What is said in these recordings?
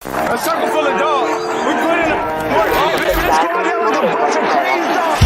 A circle full of dogs. We put in a work. Let's go out there with a bunch of crazy dogs.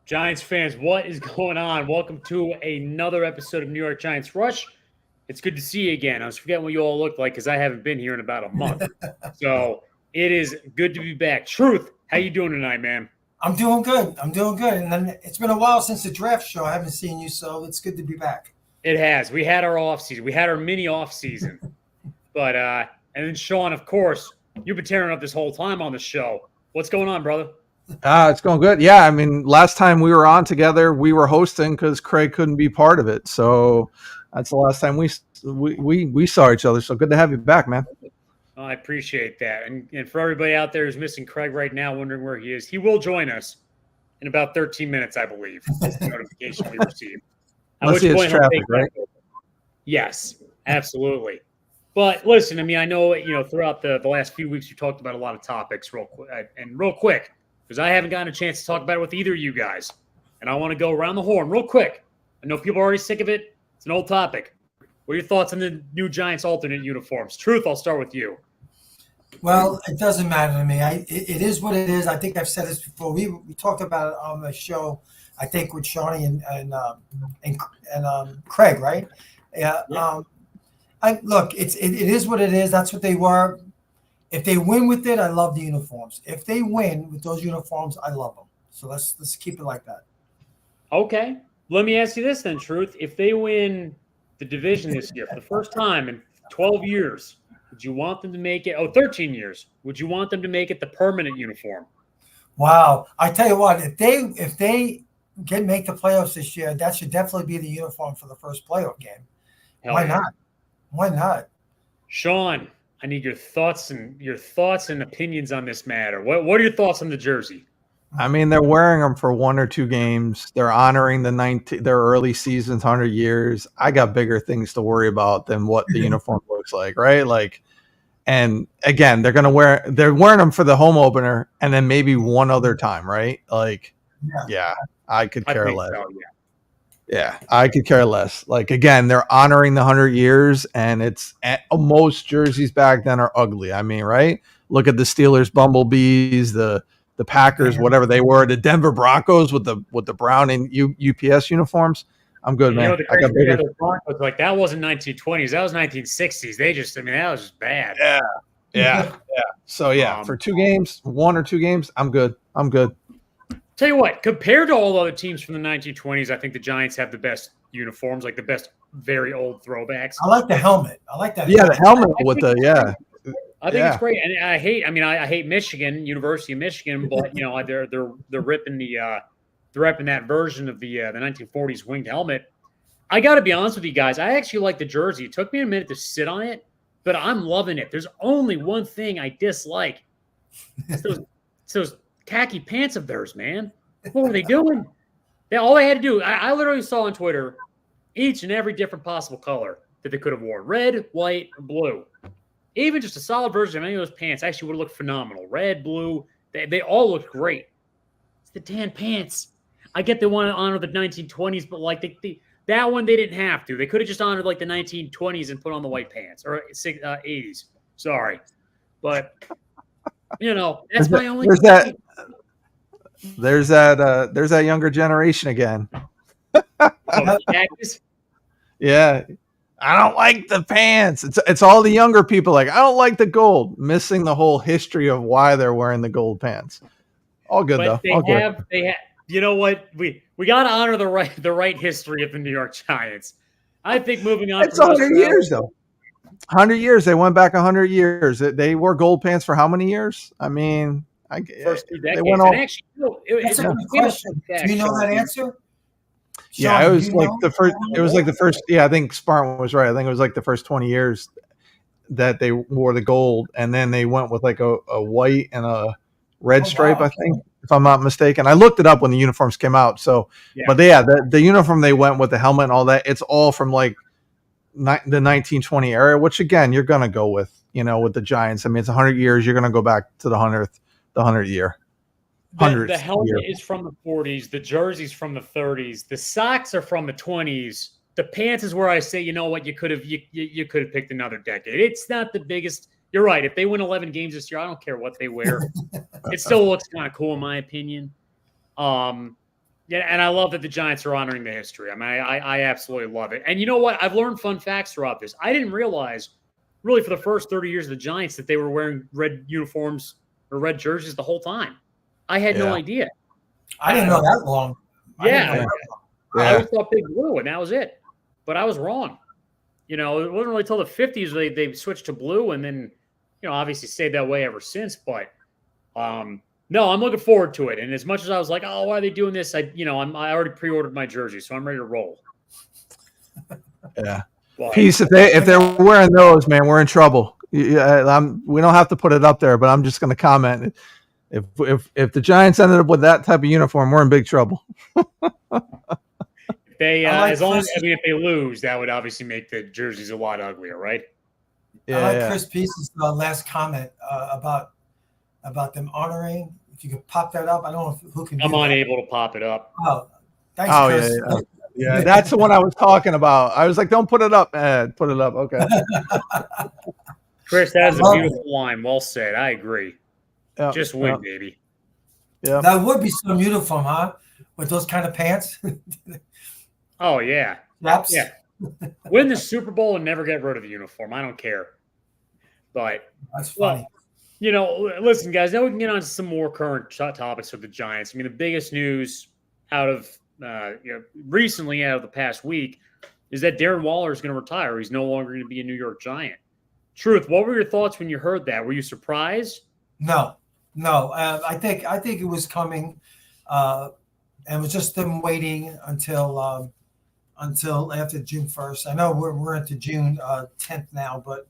Giants fans, what is going on? Welcome to another episode of New York Giants Rush. It's good to see you again. I was forgetting what you all look like because I haven't been here in about a month. So it is good to be back. Truth, how you doing tonight, man? I'm doing good. And then it's been a while since the draft show. I haven't seen you, so it's good to be back. It has. We had our off season. We had our mini off season. But and then Sean, of course, you've been tearing up this whole time on the show. What's going on, brother? It's going good. Yeah, I mean, last time we were on together, we were hosting because Craig couldn't be part of it. So that's the last time we saw each other. So good to have you back, man. Oh, I appreciate that. And for everybody out there who's missing Craig right now, wondering where he is, he will join us in about 13 minutes, I believe. That's the notification we received. Unless it's traffic, right? Yes, absolutely. But listen, I mean, I know, throughout the last few weeks, you talked about a lot of topics real quick, because I haven't gotten a chance to talk about it with either of you guys. And I want to go around the horn real quick. I know people are already sick of it. It's an old topic. What are your thoughts on the new Giants alternate uniforms? Truth, I'll start with you. Well, it doesn't matter to me. It is what it is. I think I've said this before. We talked about it on the show, I think, with Shawnee and Craig, right? Yeah. Look, it is what it is. That's what they were. If they win with it, I love the uniforms. If they win with those uniforms, I love them. So let's keep it like that. Okay. Let me ask you this then, Truth. If they win the division this year for the first time in 12 years, would you want them to make it 13 years? Would you want them to make it the permanent uniform? Wow. I tell you what, if they make the playoffs this year, that should definitely be the uniform for the first playoff game. Why not? Why not? Sean, I need your thoughts and opinions on this matter. What are your thoughts on the jersey? I mean, they're wearing them for 1 or 2 games. They're honoring their early season's 100 years. I got bigger things to worry about than what the uniform looks like, right? Like, and again, they're wearing them for the home opener and then maybe one other time, right? Like, yeah, I could care less. So, yeah, I could care less. Like, again, they're honoring the 100 years, and it's most jerseys back then are ugly. I mean, right? Look at the Steelers, Bumblebees, the Packers, whatever they were, the Denver Broncos with the brown and UPS uniforms. I'm good, man. I got bigger. Broncos, like, that wasn't 1920s. That was 1960s. That was just bad. Yeah. So, yeah, for 2 games, 1 or 2 games, I'm good. Tell you what, compared to all other teams from the 1920s, I think the Giants have the best uniforms, like the best very old throwbacks. I like the helmet. I like that. Yeah, the helmet with the I think it's great, and I hate Michigan, University of Michigan, but they're ripping that version of the 1940s winged helmet. I got to be honest with you guys, I actually like the jersey. It took me a minute to sit on it, but I'm loving it. There's only one thing I dislike. It's those khaki pants of theirs, man. What were they doing? All they had to do, I literally saw on Twitter each and every different possible color that they could have worn: red, white, or blue. Even just a solid version of any of those pants actually would have looked phenomenal. Red, blue, they all looked great. It's the tan pants. I get they want to honor the 1920s, but like that one they didn't have to. They could have just honored like the 1920s and put on the white pants, or 80s. Sorry, but that's my only. There's that younger generation again. Yeah. I don't like the pants. It's all the younger people like, I don't like the gold, missing the whole history of why they're wearing the gold pants. All good, but though. They have. You know what? We got to honor the right history of the New York Giants. I think moving on. It's 100 years, though. 100 years. They went back 100 years. They wore gold pants for how many years? I mean, first 2 decades. That's a good question. Do you know that answer? Yeah, Sean, it do was you like know? the first. It was like the first. Yeah, I think Spartan was right. I think it was like the first 20 years that they wore the gold, and then they went with like a white and a red Oh, stripe. wow. I think, if I'm not mistaken. I looked it up when the uniforms came out. So, Yeah. but yeah, the uniform they went with the helmet and all that. It's all from like the 1920 era, which again you're gonna go with. With the Giants. I mean, it's 100 years. You're gonna go back to the 100th year. The 100th helmet year. is from the 40s. The jersey's from the 30s. The socks are from the 20s. The pants is where I say, you know what, you could have picked another decade. It's not the biggest. You're right. If they win 11 games this year, I don't care what they wear. It still looks kind of cool in my opinion. Yeah, and I love that the Giants are honoring the history. I mean, I absolutely love it. And you know what? I've learned fun facts throughout this. I didn't realize, really, for the first 30 years of the Giants, that they were wearing red uniforms or red jerseys the whole time. I had no idea. I didn't know that long. Yeah. I Yeah. always thought Big Blue, and that was it. But I was wrong. It wasn't really until the 50s they switched to blue, and then, obviously stayed that way ever since. But no, I'm looking forward to it. And as much as I was like, oh, why are they doing this? I already pre-ordered my jersey, so I'm ready to roll. Yeah. Well, Peace. If they're wearing those, man, we're in trouble. We don't have to put it up there, but I'm just going to comment. If the Giants ended up with that type of uniform, we're in big trouble. If they if they lose, that would obviously make the jerseys a lot uglier, right? Yeah, I like Chris Peace's last comment about them honoring. If you could pop that up, I don't know who can. I'm unable to pop it up. Oh, thanks, Chris. Yeah, that's the one I was talking about. I was like, don't put it up, put it up. Okay. Chris, that is a beautiful line. Well said. I agree. Yep, just win, baby. Yeah, that would be some uniform, huh? With those kind of pants. Oh yeah, Laps. Yeah. Win the Super Bowl and never get rid of the uniform. I don't care. But that's funny. Listen, guys. Now we can get on to some more current topics of the Giants. I mean, the biggest news out of recently, out of the past week, is that Darren Waller is going to retire. He's no longer going to be a New York Giant. Truth, what were your thoughts when you heard that? Were you surprised? No. I think it was coming, and it was just them waiting until after June 1st. I know we're into June 10th now, but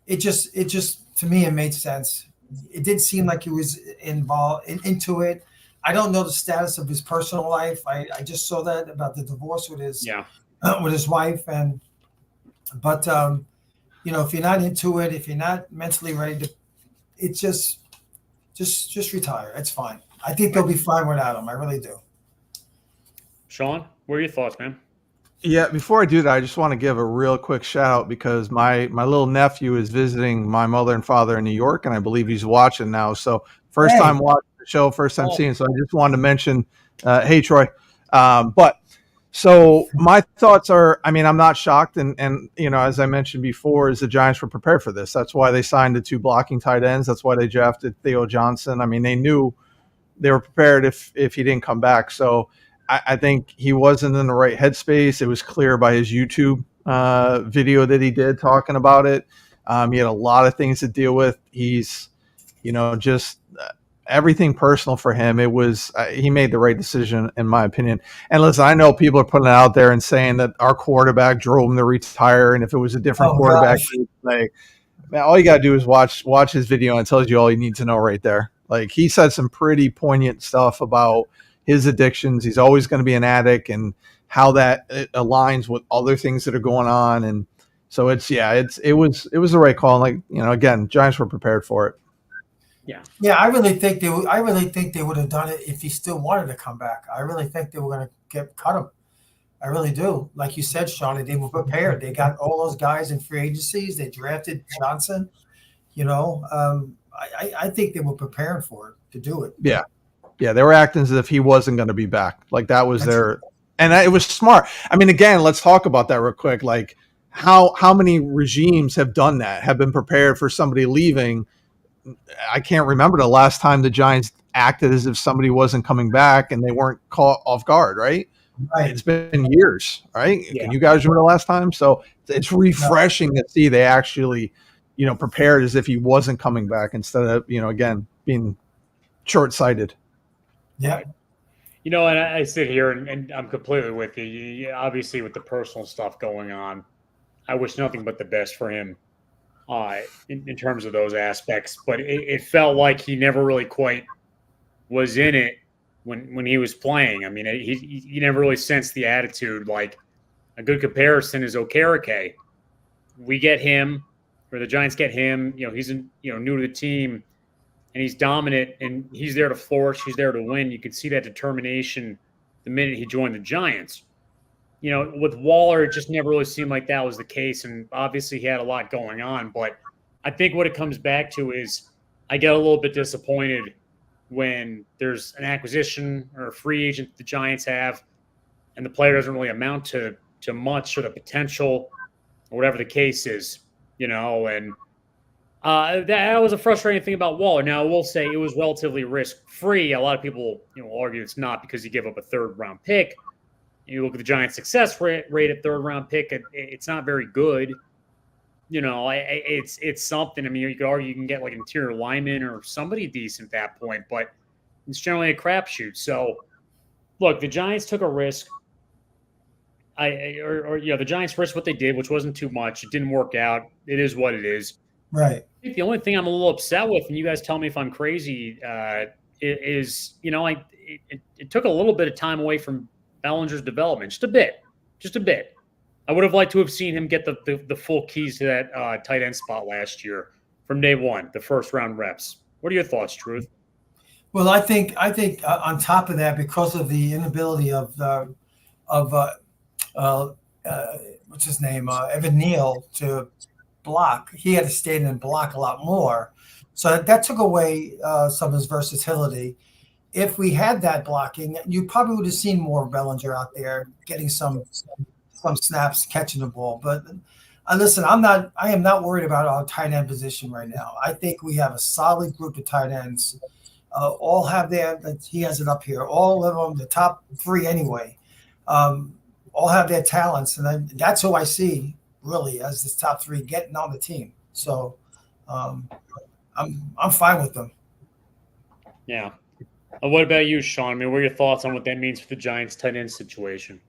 it just to me it made sense. It didn't seem like he was involved into it. I don't know the status of his personal life. I just saw that about the divorce with his wife, but if you're not into it, if you're not mentally ready to, it's just retire. It's fine. I think they'll be fine without him. I really do. Sean, what are your thoughts, man? Yeah, before I do that, I just want to give a real quick shout out because my little nephew is visiting my mother and father in New York, and I believe he's watching now. So first time watching the show, first time seeing. So I just wanted to mention, hey Troy. So my thoughts are, I mean, I'm not shocked, and as I mentioned before, is the Giants were prepared for this. That's why they signed the 2 blocking tight ends. That's why they drafted Theo Johnson. I mean, they knew they were prepared if he didn't come back. So I think he wasn't in the right headspace. It was clear by his YouTube video that he did talking about it. He had a lot of things to deal with. He's, just everything personal for him. It was he made the right decision, in my opinion. And listen, I know people are putting it out there and saying that our quarterback drove him to retire, and if it was a different quarterback, like, man, all you got to do is watch his video, and it tells you all you need to know right there. Like, he said some pretty poignant stuff about his addictions. He's always going to be an addict, and how that aligns with other things that are going on. And so it was the right call. And again, Giants were prepared for it. Yeah. I really think they would have done it if he still wanted to come back. I really think they were going to cut him. I really do. Like you said, Shawnee, they were prepared. They got all those guys in free agencies. They drafted Johnson. I think they were preparing for it to do it. Yeah. Yeah, they were acting as if he wasn't going to be back. Like, that was and it was smart. I mean, again, let's talk about that real quick. Like, how many regimes have done that, have been prepared for somebody leaving? I can't remember the last time the Giants acted as if somebody wasn't coming back and they weren't caught off guard, right? It's been years, right? Yeah. Can you guys remember the last time? So it's refreshing to see they actually, prepared as if he wasn't coming back instead of, again, being short-sighted. Yeah. And I sit here and I'm completely with you. Obviously, with the personal stuff going on, I wish nothing but the best for him in terms of those aspects. But it felt like he never really quite was in it when he was playing. I mean, he never really sensed the attitude. Like a good comparison is Okereke. We get him, or the Giants get him. He's new to the team, and he's dominant, and he's there to flourish. He's there to win. You could see that determination the minute he joined the Giants. With Waller, it just never really seemed like that was the case, and obviously he had a lot going on. But I think what it comes back to is I get a little bit disappointed when there's an acquisition or a free agent the Giants have, and the player doesn't really amount to much or the potential or whatever the case is, and that was a frustrating thing about Waller. Now, I will say it was relatively risk-free. A lot of people, argue it's not because he gave up a third-round pick. You look at the Giants' success rate at third-round pick; it's not very good. It's something. I mean, you could argue you can get like an interior lineman or somebody decent at that point, but it's generally a crapshoot. So, look, the Giants took a risk. The Giants risked what they did, which wasn't too much. It didn't work out. It is what it is. Right. I think the only thing I'm a little upset with, and you guys tell me if I'm crazy, is it took a little bit of time away from Bellinger's development, just a bit. I would have liked to have seen him get the full keys to that tight end spot last year from day one, the first round reps. What are your thoughts, Truth? Well, I think on top of that, because of the inability of what's his name, Evan Neal to block, he had to stay in and block a lot more. So that took away some of his versatility. If we had that blocking, you probably would have seen more Bellinger out there getting some snaps, catching the ball. But listen, I am not worried about our tight end position right now. I think we have a solid group of tight ends. All have he has it up here. All of them, the top three anyway, all have their talents, and that's who I see really as the top three getting on the team. So I'm fine with them. Yeah. What about you, Sean? I mean, what are your thoughts on what that means for the Giants tight end situation?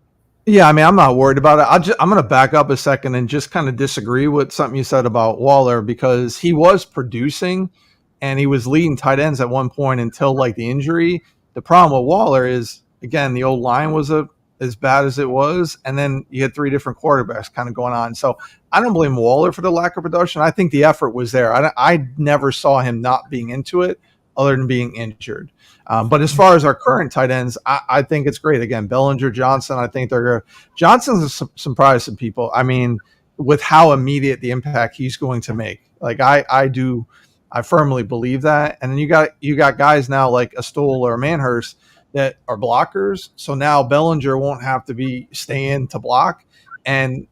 Yeah, I mean, I'm not worried about it. I'm going to back up a second and just kind of disagree with something you said about Waller, because he was producing and he was leading tight ends at one point until like the injury. The problem with Waller is, again, the old line was as bad as it was, and then you had three different quarterbacks kind of going on. So I don't blame Waller for the lack of production. I think the effort was there. I never saw him not being into it other than being injured. But as far as our current tight ends, I think it's great. Again, Bellinger, Johnson, I think Johnson's surprised some people. I mean, with how immediate the impact he's going to make. Like I firmly believe that. And then you got guys now like a Stoll or a Manhurst that are blockers. So now Bellinger won't have to be staying to block. And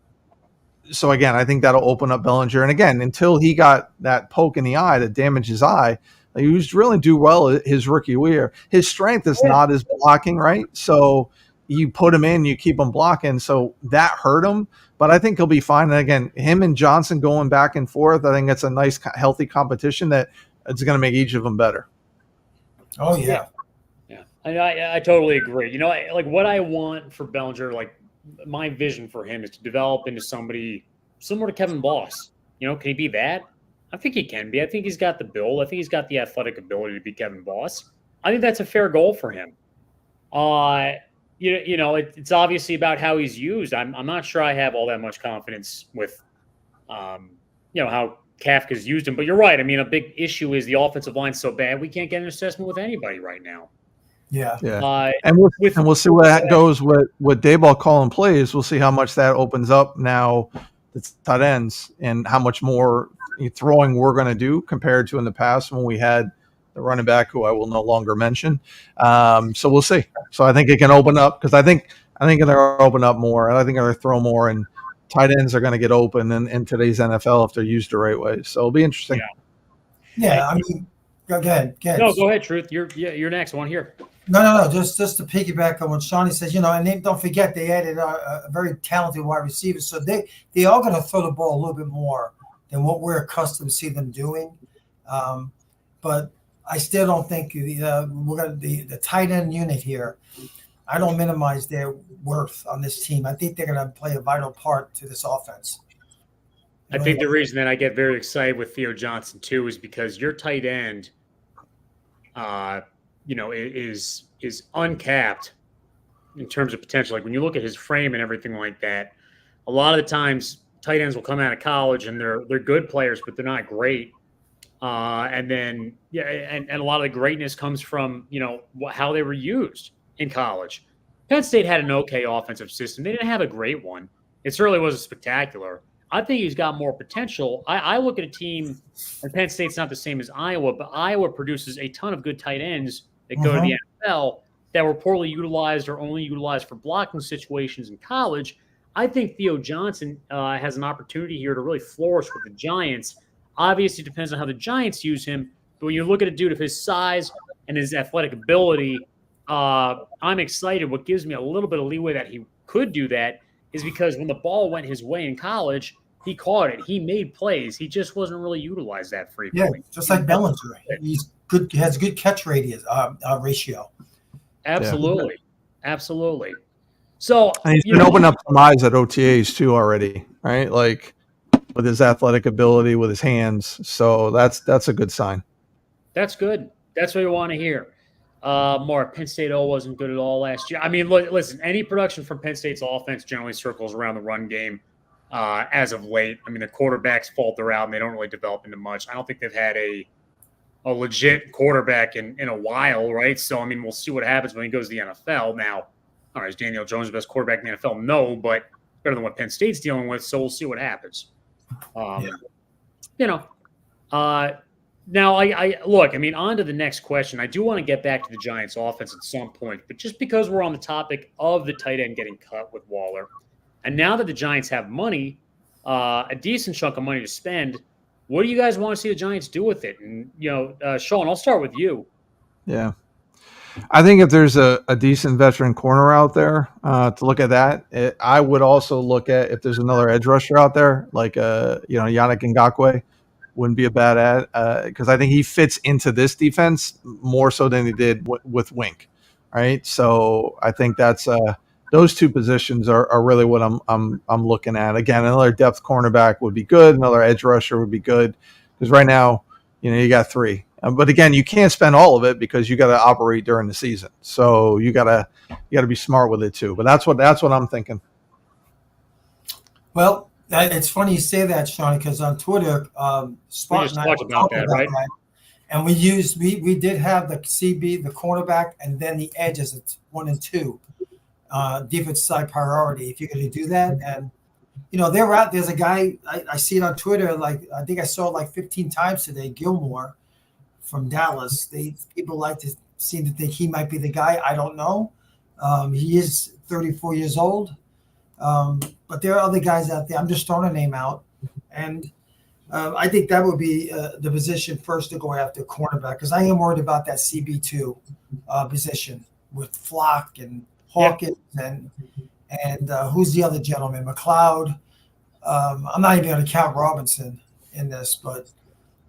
so again, I think that'll open up Bellinger. And again, until he got that poke in the eye that damaged his eye, he was really do well his rookie year. His strength is not his blocking, right? So you put him in, you keep him blocking. So that hurt him, but I think he'll be fine. And again, him and Johnson going back and forth, I think that's a nice, healthy competition that it's going to make each of them better. Oh yeah. Yeah. I totally agree. Like what I want for Bellinger, like my vision for him is to develop into somebody similar to Kevin Boss. Can he be that? I think he can be. I think he's got the build. I think he's got the athletic ability to be Kevin Boss. I think that's a fair goal for him. It's obviously about how he's used. I'm not sure I have all that much confidence with, how Kafka's used him. But you're right. I mean, a big issue is the offensive line's so bad we can't get an assessment with anybody right now. Yeah. And we'll see where that goes with Dayball calling plays. We'll see how much that opens up now. The tight ends and how much more throwing we're going to do compared to in the past when we had the running back who I will no longer mention. So we'll see. So I think it can open up because I think they'll open up more, and I think they'll throw more, and tight ends are going to get open in today's NFL if they're used the right way. So it'll be interesting. Yeah. I mean, go ahead. No, go ahead, Truth. You're next. I want to hear. No. Just to piggyback on what Shawnee says, and don't forget they added a very talented wide receiver, so they are going to throw the ball a little bit more than what we're accustomed to see them doing. But I still don't think we're gonna the tight end unit here. I don't minimize their worth on this team. I think they're going to play a vital part to this offense. I think the reason that I get very excited with Theo Johnson too is because your tight end, is uncapped in terms of potential. Like when you look at his frame and everything like that, a lot of the times tight ends will come out of college and they're good players, but they're not great. And a lot of the greatness comes from how they were used in college. Penn State had an okay offensive system. They didn't have a great one. It certainly wasn't spectacular. I think he's got more potential. I look at a team, and Penn State's not the same as Iowa, but Iowa produces a ton of good tight ends that go to the NFL that were poorly utilized or only utilized for blocking situations in college. I think Theo Johnson has an opportunity here to really flourish with the Giants. Obviously, it depends on how the Giants use him. But when you look at a dude of his size and his athletic ability, I'm excited. What gives me a little bit of leeway that he could do that is because when the ball went his way in college, he caught it. He made plays. He just wasn't really utilized that frequently. Yeah, just like Bellinger. He's good. He has a good catch radius ratio. Absolutely. Yeah. Absolutely. So and he's been opening up some eyes at OTAs too already, right? Like with his athletic ability, with his hands. So that's a good sign. That's good. That's what you want to hear. Mark, Penn State wasn't good at all last year. I mean, listen, any production from Penn State's offense generally circles around the run game as of late. I mean, the quarterbacks falter out and they don't really develop into much. I don't think they've had a legit quarterback in a while, right? So, I mean, we'll see what happens when he goes to the NFL. Now, all right, is Daniel Jones the best quarterback in the NFL? No, but better than what Penn State's dealing with, so we'll see what happens. Now, I look, I mean, on to the next question. I do want to get back to the Giants offense at some point, but just because we're on the topic of the tight end getting cut with Waller, and now that the Giants have money, a decent chunk of money to spend, what do you guys want to see the Giants do with it? And, Sean, I'll start with you. Yeah. I think if there's a decent veteran corner out there to look at that, I would also look at if there's another edge rusher out there, like, Yannick Ngakoue. Wouldn't be a bad ad because I think he fits into this defense more so than he did with Wink, right? So I think that's those two positions are really what I'm looking at. Again, another depth cornerback would be good. Another edge rusher would be good because right now, you got three. But again, you can't spend all of it because you got to operate during the season. So you gotta be smart with it too. But that's what I'm thinking. Well. It's funny you say that, Sean, because on Twitter, Spartan and I were talking about that. And we did have the CB, the cornerback, and then the edge as a 1 and 2 defense side priority. If you're going to do that, and they're out. There's a guy I see it on Twitter. Like I think I saw it like 15 times today. Gilmore from Dallas. People like to seem to think he might be the guy. I don't know. He is 34 years old. But there are other guys out there. I'm just throwing a name out. And I think that would be the position first to go after cornerback because I am worried about that CB2 position with Flock and Hawkins and who's the other gentleman, McLeod. I'm not even going to count Robinson in this, but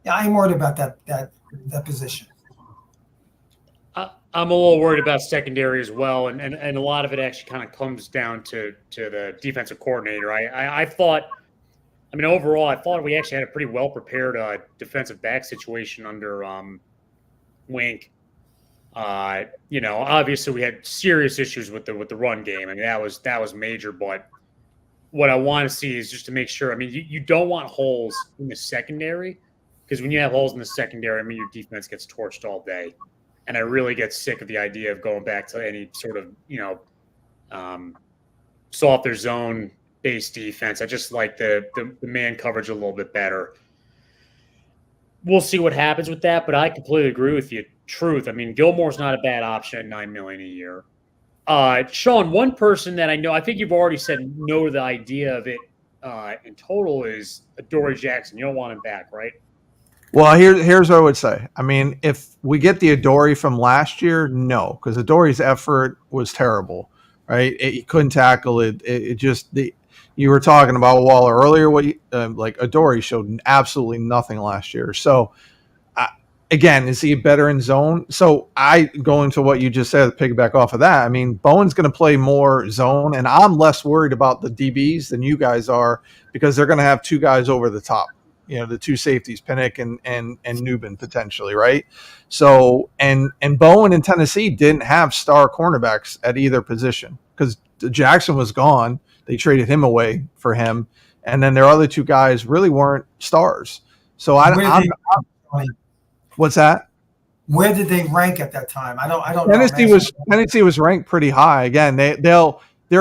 yeah, I am worried about that position. I'm a little worried about secondary as well, and a lot of it actually kind of comes down to the defensive coordinator. I thought, overall, I thought we actually had a pretty well prepared defensive back situation under Wink. Obviously we had serious issues with the run game. I mean that was major, but what I want to see is just to make sure. I mean, you don't want holes in the secondary because when you have holes in the secondary, your defense gets torched all day. And I really get sick of the idea of going back to any sort of, softer zone-based defense. I just like the man coverage a little bit better. We'll see what happens with that, but I completely agree with you. Truth. I mean, Gilmore's not a bad option at $9 million a year. Sean, one person that I know, I think you've already said no to the idea of it in total is Adoree Jackson. You don't want him back, right? Well, here's what I would say. I mean, if we get the Adoree from last year, no, because Adoree's effort was terrible, right? He couldn't tackle it. You were talking about Waller earlier. Adoree showed absolutely nothing last year. So again, is he better in zone? So I going to what you just said, piggyback off of that. I mean, Bowen's going to play more zone, and I'm less worried about the DBs than you guys are because they're going to have two guys over the top. You know, the two safeties, Pinnock and Newman potentially, right? So and Bowen in Tennessee didn't have star cornerbacks at either position because Jackson was gone. They traded him away for him, and then their other two guys really weren't stars. So what's that? Where did they rank at that time? I don't Tennessee know. Tennessee was ranked pretty high. Again, they're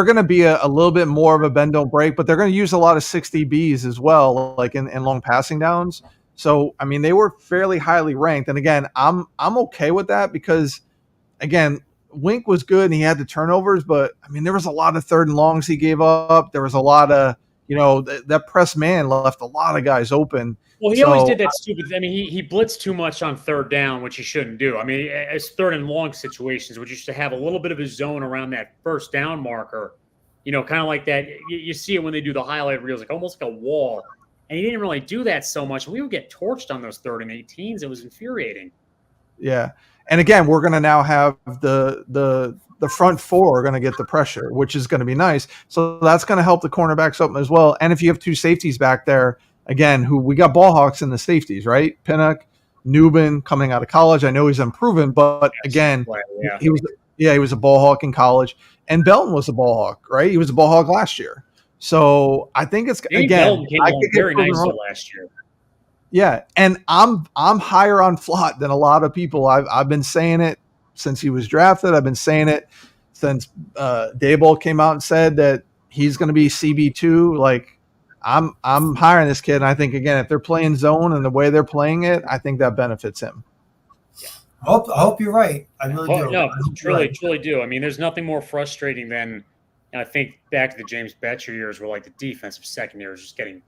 going to be a little bit more of a bend don't break, but they're going to use a lot of 60Bs as well, like in long passing downs. So I mean, they were fairly highly ranked. And again, I'm okay with that because again, Wink was good and he had the turnovers, but I mean, there was a lot of 3rd and longs he gave up. There was a lot of, that press man left a lot of guys open. Well, he always did that stupid. I mean, he blitzed too much on 3rd down, which he shouldn't do. I mean, as 3rd and long situations, which used to have a little bit of a zone around that 1st down marker, kind of like that. You see it when they do the highlight reels, like almost like a wall. And he didn't really do that so much. We would get torched on those 3rd and 18s. It was infuriating. Yeah, and again, we're going to now have the front four are going to get the pressure, which is going to be nice. So that's going to help the cornerbacks up as well. And if you have two safeties back there. Again, who we got ball hawks in the safeties, right? Pinnock, Newman coming out of college. I know he's unproven, but again, he was a ball hawk in college, and Belton was a ball hawk, right? He was a ball hawk last year. So I think it's again very nice last year. Yeah, and I'm higher on Flott than a lot of people. I've been saying it since he was drafted. I've been saying it since Daboll came out and said that he's going to be CB2. Like. I'm higher on this kid, and I think again, if they're playing zone and the way they're playing it, I think that benefits him. Yeah. I hope you're right. I really do. No, truly do. I mean, there's nothing more frustrating than I think back to the James Betcher years where like the defensive secondary is just getting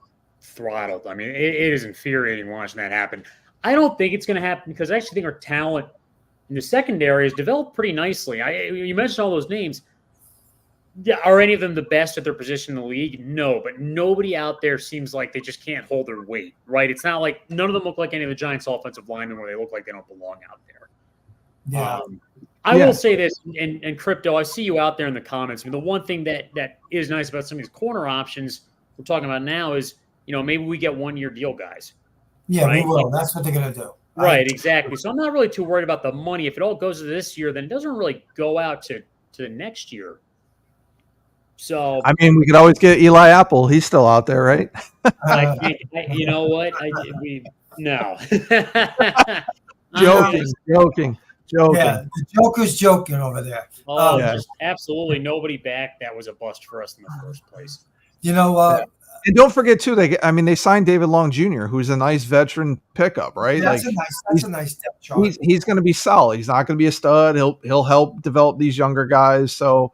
throttled. I mean, it is infuriating watching that happen. I don't think it's going to happen because I actually think our talent in the secondary has developed pretty nicely. You mentioned all those names. Yeah, are any of them the best at their position in the league? No, but nobody out there seems like they just can't hold their weight, right? It's not like none of them look like any of the Giants' offensive linemen where they look like they don't belong out there. Yeah. I will say this, and Crypto, I see you out there in the comments. I mean, the one thing that is nice about some of these corner options we're talking about now is, maybe we get 1-year deal guys. Yeah, right? we will. That's what they're going to do. Right, exactly. So I'm not really too worried about the money. If it all goes to this year, then it doesn't really go out to the next year. So I mean, we could always get Eli Apple. He's still out there, right? You know what? No. Joking. Yeah, the Joker's joking over there. Just absolutely nobody back. That was a bust for us in the first place. And don't forget too, they signed David Long Jr., who's a nice veteran pickup, right? That's a nice step chart. He's going to be solid. He's not going to be a stud. He'll help develop these younger guys. So.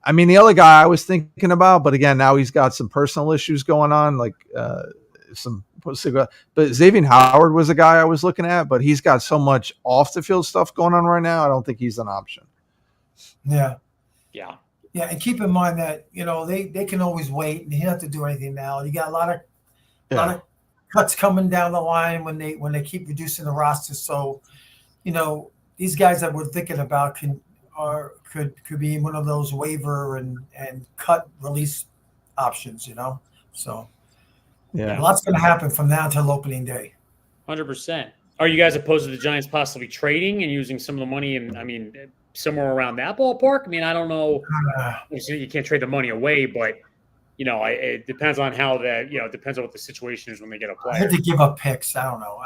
I mean, the other guy I was thinking about, but again, now he's got some personal issues going on, like but Xavier Howard was a guy I was looking at, but he's got so much off the field stuff going on right now. I don't think he's an option. Yeah. And keep in mind that, they can always wait and he doesn't have to do anything now. You got a lot of cuts coming down the line when they keep reducing the roster. So, these guys that we're thinking about could be one of those waiver and cut release options, So a lot's going to happen from now until opening day. 100%. Are you guys opposed to the Giants possibly trading and using some of the money and somewhere around that ballpark? I mean, I don't know. You can't trade the money away, but it depends on how that. It depends on what the situation is when they get a player. I had to give up picks. I don't know.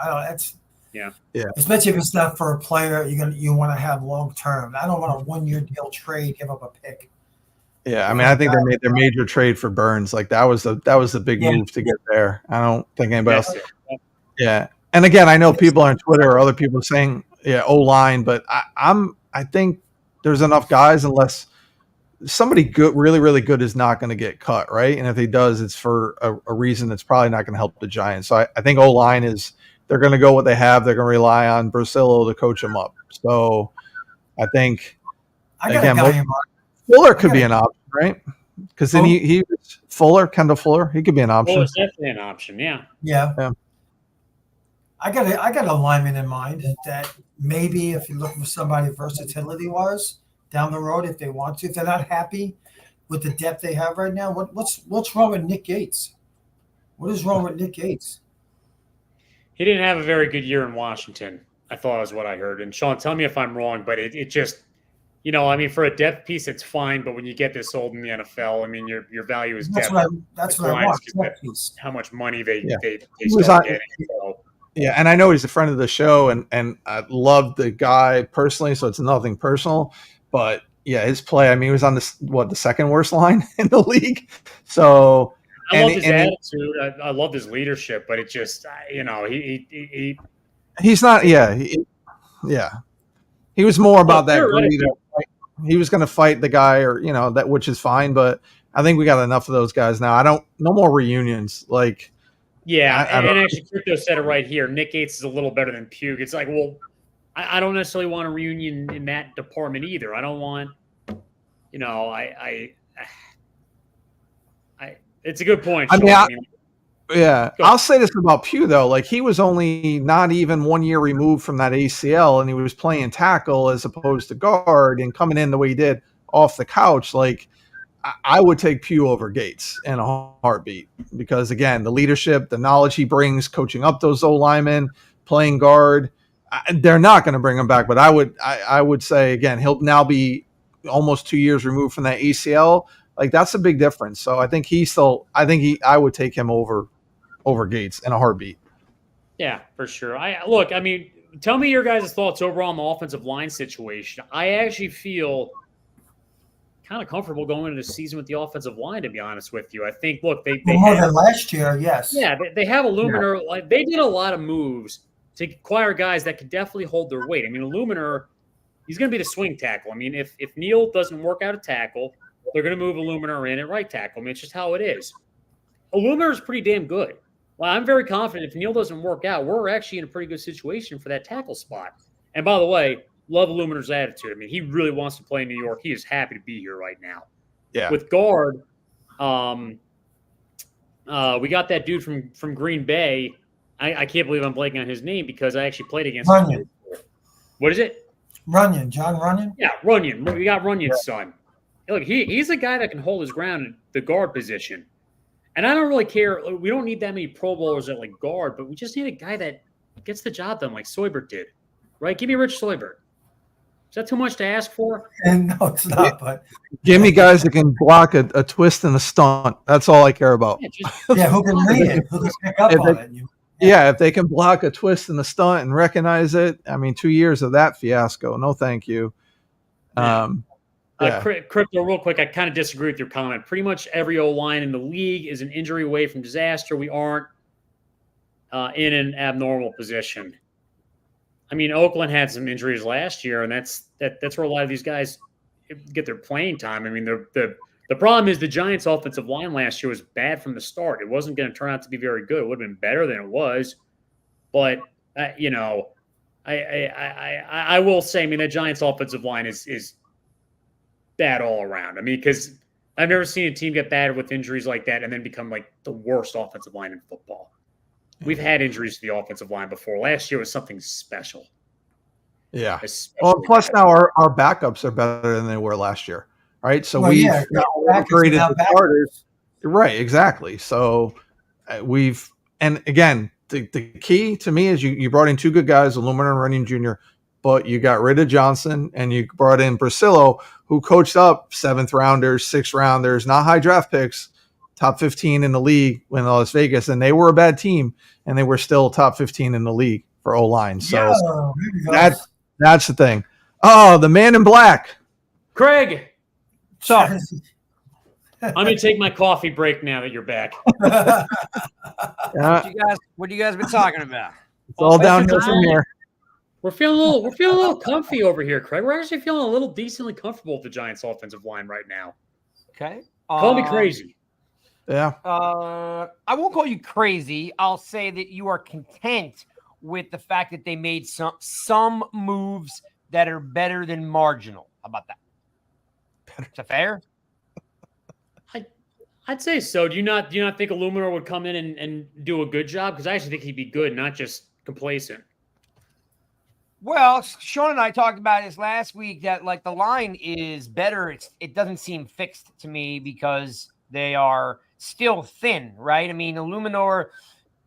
Yeah. Especially if it's not for a player you want to have long term. I don't want a 1-year deal trade, give up a pick. Yeah, I mean, I think they made their major trade for Burns. Like that was the big move to get there. I don't think anybody else. Yeah, and again, I know people on Twitter or other people saying, O-line, but I think there's enough guys unless somebody good, really, really good is not going to get cut, right? And if he does, it's for a reason that's probably not going to help the Giants. So I think O-line is. They're going to go what they have. They're going to rely on Brasillo to coach them up. So I think Fuller could be an option, right? Because then he was Kendall Fuller. He could be an option. Fuller's definitely an option. Yeah. I got a lineman in mind that maybe if you're looking for somebody versatility wise down the road, if they want to, if they're not happy with the depth they have right now, what's wrong with Nick Gates? What is wrong with Nick Gates? He didn't have a very good year in Washington. I thought was what I heard. And Sean, tell me if I'm wrong, but it just, I mean, for a depth piece, it's fine. But when you get this old in the NFL, I mean, your value is That's depth. what I want. How much money they was start getting. So. Yeah, and I know he's a friend of the show, and I love the guy personally, so it's nothing personal. But yeah, his play. I mean, he was on the second worst line in the league. So I love his attitude. I love his leadership, but it just, he's not. Yeah, he was more about that greed. He was going to fight the guy, or that, which is fine. But I think we got enough of those guys now. No more reunions. Like, yeah, and actually, Crypto said it right here. Nick Gates is a little better than Pugh. It's like, well, I don't necessarily want a reunion in that department either. I don't want, it's a good point. I'll say this about Pugh though. Like, he was only not even 1 year removed from that ACL, and he was playing tackle as opposed to guard, and coming in the way he did off the couch. Like, I would take Pugh over Gates in a heartbeat, because again, the leadership, the knowledge he brings, coaching up those O linemen, playing guard. They're not going to bring him back, but I would say again, he'll now be almost 2 years removed from that ACL. Like, that's a big difference. So I think I would take him over Gates in a heartbeat. Yeah, for sure. I mean, tell me your guys' thoughts overall on the offensive line situation. I actually feel kind of comfortable going into the season with the offensive line, to be honest with you. I think, look, they more than last year, yes. Yeah, they have Illuminor. Yeah. Like, they did a lot of moves to acquire guys that could definitely hold their weight. I mean, Illuminor, he's going to be the swing tackle. I mean, if Neal doesn't work out a tackle, they're going to move Illuminor in at right tackle. I mean, it's just how it is. Illuminor is pretty damn good. Well, I'm very confident if Neal doesn't work out, we're actually in a pretty good situation for that tackle spot. And by the way, love Illuminor's attitude. I mean, he really wants to play in New York. He is happy to be here right now. Yeah. With guard, we got that dude from Green Bay. I can't believe I'm blanking on his name because I actually played against him. What is it? Runyon, John Runyon? Yeah, Runyon. We got Runyon's son. Look, he's a guy that can hold his ground in the guard position. And I don't really care. We don't need that many Pro Bowlers at like guard, but we just need a guy that gets the job done like Soybert did. Right? Give me Rich Soybert. Is that too much to ask for? And no, it's not. But give me guys that can block a twist and a stunt. That's all I care about. Who can read it? Who can pick up on it? Yeah, if they can block a twist and a stunt and recognize it. I mean, 2 years of that fiasco. No, thank you. Crypto, real quick, I kind of disagree with your comment. Pretty much every O-line in the league is an injury away from disaster. We aren't in an abnormal position. I mean, Oakland had some injuries last year, and that's where a lot of these guys get their playing time. I mean, the problem is the Giants' offensive line last year was bad from the start. It wasn't going to turn out to be very good. It would have been better than it was, but I will say, I mean, the Giants' offensive line is bad all around. I mean, because I've never seen a team get bad with injuries like that and then become like the worst offensive line in football. We've had injuries to the offensive line before. Last year was something special. Yeah. Well, plus now our backups are better than they were last year, right? So we've upgraded the starters. Right, exactly. So and again, the key to me is you brought in two good guys, Illuminor and Runyon Jr., but you got rid of Johnson and you brought in Brasillo, who coached up 7th rounders, 6th rounders, not high draft picks, top 15 in the league in Las Vegas. And they were a bad team, and they were still top 15 in the league for O-line. So that's the thing. Oh, the man in black. Craig. Sorry. I'm going to take my coffee break now that you're back. What you guys been talking about? It's all downhill from here. We're feeling a little comfy over here, Craig. We're actually feeling a little decently comfortable with the Giants' offensive line right now. Okay. Call me crazy. Yeah. I won't call you crazy. I'll say that you are content with the fact that they made some moves that are better than marginal. How about that? Is that fair? I'd say so. Do you not think Illuminor would come in and do a good job? Because I actually think he'd be good, not just complacent. Well, Sean and I talked about this last week that like the line is better. It doesn't seem fixed to me because they are still thin, right? I mean, Illuminor.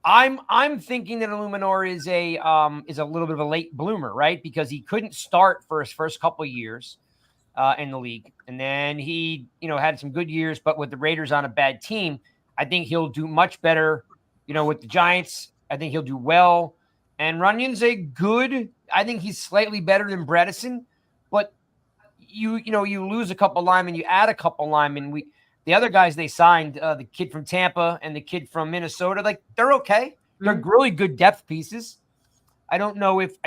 I'm thinking that Illuminor is a little bit of a late bloomer, right? Because he couldn't start for his first couple of years in the league, and then he had some good years, but with the Raiders on a bad team, I think he'll do much better. With the Giants, I think he'll do well. And Runyon's I think he's slightly better than Bredesen, but you lose a couple linemen, you add a couple linemen. The other guys they signed, the kid from Tampa and the kid from Minnesota, like they're okay. They're really good depth pieces. I don't know if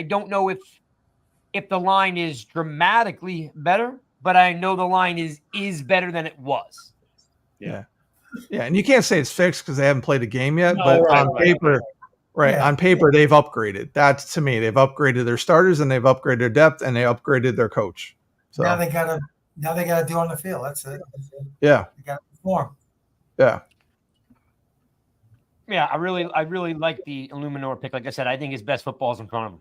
the line is dramatically better, but I know the line is better than it was. Yeah. Yeah, and you can't say it's fixed because they haven't played a game yet, No, but right, on paper, Yeah. on paper, they've upgraded. That's to me, they've upgraded their starters and they've upgraded their depth and they upgraded their coach. So Now they gotta do on the field. That's it. yeah, They gotta perform. yeah. Yeah, I really like the Illuminor pick. Like I said, I think his best football is in front of him.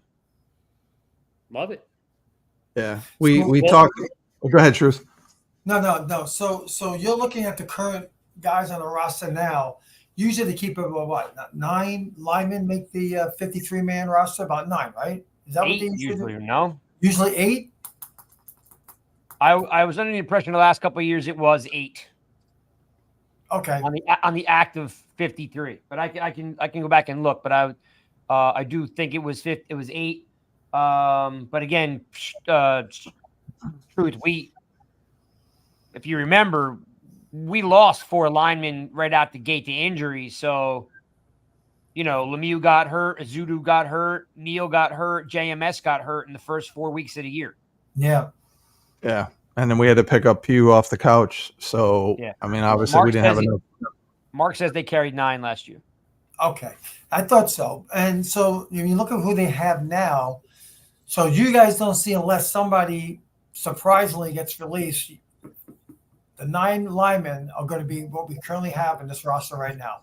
Love it. Yeah. We talked. Go ahead, Truth. No. So you're looking at the current guys on the roster now. Usually they keep it about what? 9 linemen make the 53-man roster. About 9, right? Is that 8 what they usually do? no? Usually 8. I was under the impression the last couple of years it was 8 Okay. on the active 53. But I can go back and look. But I do think it was 8. But again, truth, if you remember, we lost 4 linemen right out the gate to injury. So, Lemieux got hurt, Azudu got hurt, Neal got hurt, JMS got hurt in the first 4 weeks of the year. Yeah. Yeah. And then we had to pick up Pugh off the couch. So, Yeah. I mean, obviously we didn't have enough. Mark says they carried 9 last year. Okay. I thought so. And so when you look at who they have now, so you guys don't see unless somebody surprisingly gets released, the 9 linemen are going to be what we currently have in this roster right now.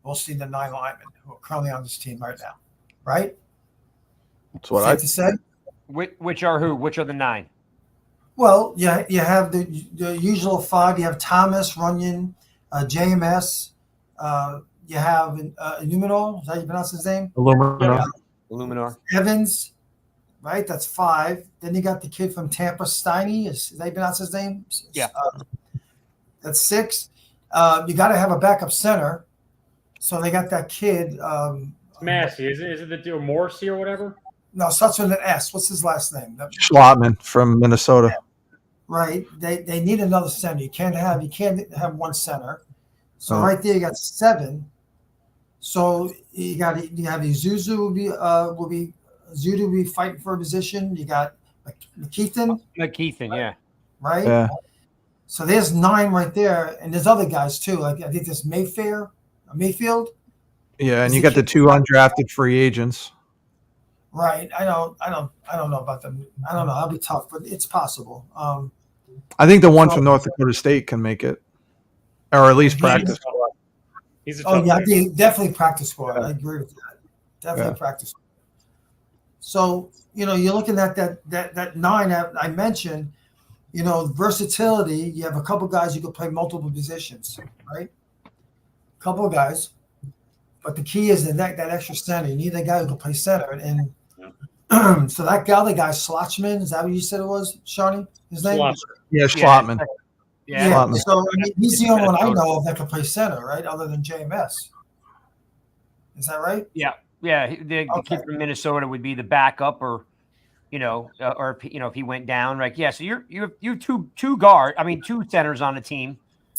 We'll see the 9 linemen who are currently on this team right now. Right? That's what Safe to say? Which are who? Which are the 9? Well, yeah, you have the usual 5. You have Thomas, Runyon, JMS. You have Numenor. Is that how you pronounce his name? Illuminor. Evans, right? That's 5. Then you got the kid from Tampa, Steiny. Is that how you pronounce his name? Yeah. That's 6. You got to have a backup center. So they got that kid. Massey, is it the Morrissey or whatever? No, starts with an S. What's his last name? Schlotman from Minnesota. Right. They need another center. You can't have one center. So right there you got 7. So you have Zuzu will be fighting for a position. You got McKeithen, yeah. right? Yeah. So there's 9 right there, and there's other guys too. Like I think there's Mayfield. Yeah, and you got the 2 undrafted free agents. Right. I don't know about them. I don't know. That'll be tough, but it's possible. I think the one from North Dakota State can make it, or at least practice. He's a Oh tough yeah, player. I think definitely practice squad. I agree with that. Definitely Yeah. practice squad. So you're looking at that 9 I mentioned. Versatility. You have a couple guys who can play multiple positions, right? A couple of guys, but the key is that extra center. You need a guy who can play center, and so that other guy, Slotchman, is that what you said it was, Shawnee? His name? Slotman. Yeah, Schlotman. Yeah. Schlotman. So he's the only one I know of that can play center, right? Other than JMS. Is that right? Yeah. The kid from Minnesota would be the backup, or if he went down, right? Yeah. So you have two centers on the team,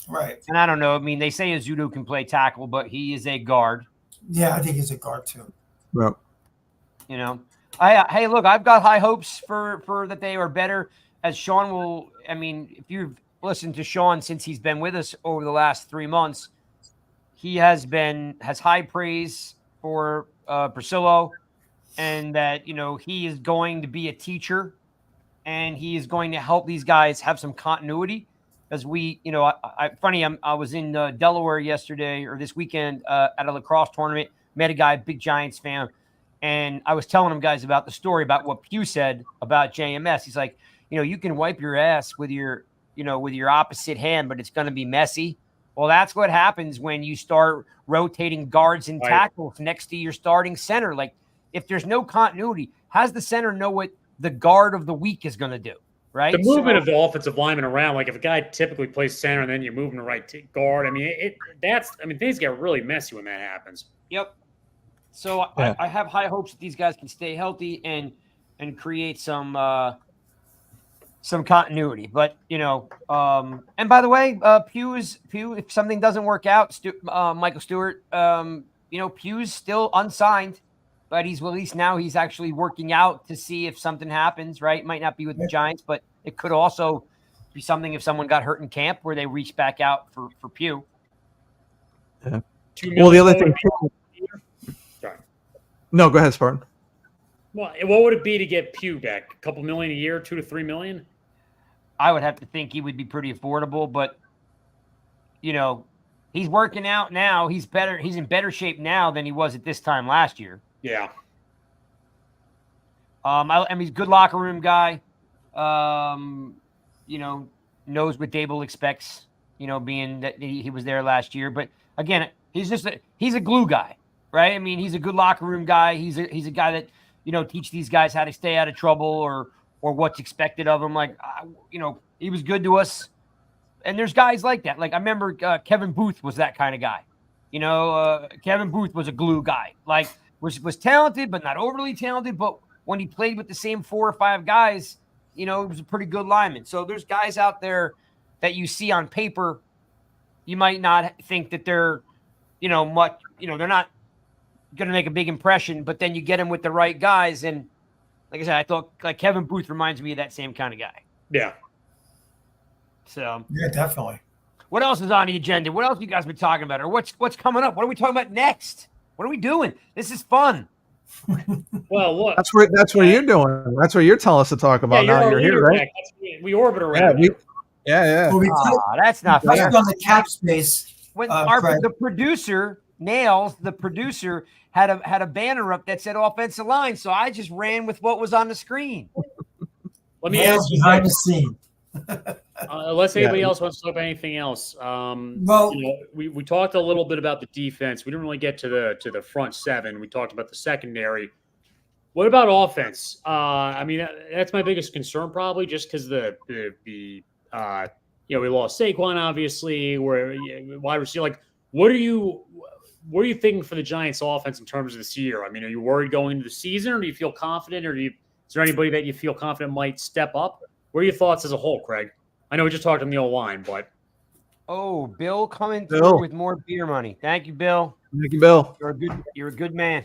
Right. and I don't know. I mean, they say Azudu can play tackle, but he is a guard. Yeah, I think he's a guard too. Yep. Hey, look, I've got high hopes for that they are better. As Sean will, I mean, if you've listened to Sean since he's been with us over the last 3 months, he has high praise for Priscillo, and that he is going to be a teacher, and he is going to help these guys have some continuity. As we, I was in Delaware yesterday or this weekend at a lacrosse tournament. Met a guy, big Giants fan. And I was telling him guys about the story about what Pugh said about JMS. He's like, you can wipe your ass with your opposite hand, but it's going to be messy. Well, that's what happens when you start rotating guards and tackles next to your starting center. Like, if there's no continuity, how does the center know what the guard of the week is going to do? Right. The movement of the offensive lineman around, like if a guy typically plays center and then you move him to right guard, things get really messy when that happens. Yep. So yeah. I have high hopes that these guys can stay healthy and create some continuity. But and by the way, Pugh, if something doesn't work out, Michael Stewart, Pugh's still unsigned. But at least now he's actually working out to see if something happens, right? Might not be with the Giants, but it could also be something if someone got hurt in camp where they reach back out for Pugh. Yeah. Well, the other thing. Sorry. No, go ahead, Spartan. Well, what would it be to get Pugh back? A couple million a year, $2 to $3 million? I would have to think he would be pretty affordable, but he's working out now. He's better. He's in better shape now than he was at this time last year. Yeah. He's a good locker room guy. Knows what Dable expects, being that he was there last year. But again, he's a glue guy, right? I mean, he's a good locker room guy. He's a guy that, teach these guys how to stay out of trouble or what's expected of him. Like, he was good to us. And there's guys like that. Like, I remember Kevin Booth was that kind of guy. Kevin Booth was a glue guy. Like, was talented, but not overly talented. But when he played with the same 4 or 5 guys, he was a pretty good lineman. So there's guys out there that you see on paper, you might not think that they're, they're not going to make a big impression, but then you get them with the right guys. And like I said, I thought like Kevin Booth reminds me of that same kind of guy. Yeah. So yeah, definitely. What else is on the agenda? What else have you guys been talking about? Or what's coming up? What are we talking about next? What are we doing? This is fun. Well, look. That's what you're doing. That's what you're telling us to talk about now. You're here, right? We orbit around. Yeah. Well, that's not fair. On the cap space. When the producer, Nails, the producer, had a banner up that said offensive line, so I just ran with what was on the screen. Let me ask you behind the scene. Unless anybody else wants to talk about anything else. We talked a little bit about the defense. We didn't really get to the front seven. We talked about the secondary. What about offense? That's my biggest concern, probably, just because we lost Saquon, obviously. Where wide receiver, like, what are you thinking for the Giants' offense in terms of this year? I mean, are you worried going into the season, or do you feel confident, or is there anybody that you feel confident might step up? What are your thoughts as a whole, Craig? I know we just talked on the O-line, but Bill coming through with more beer money. Thank you, Bill. Thank you, Bill. You're a good man.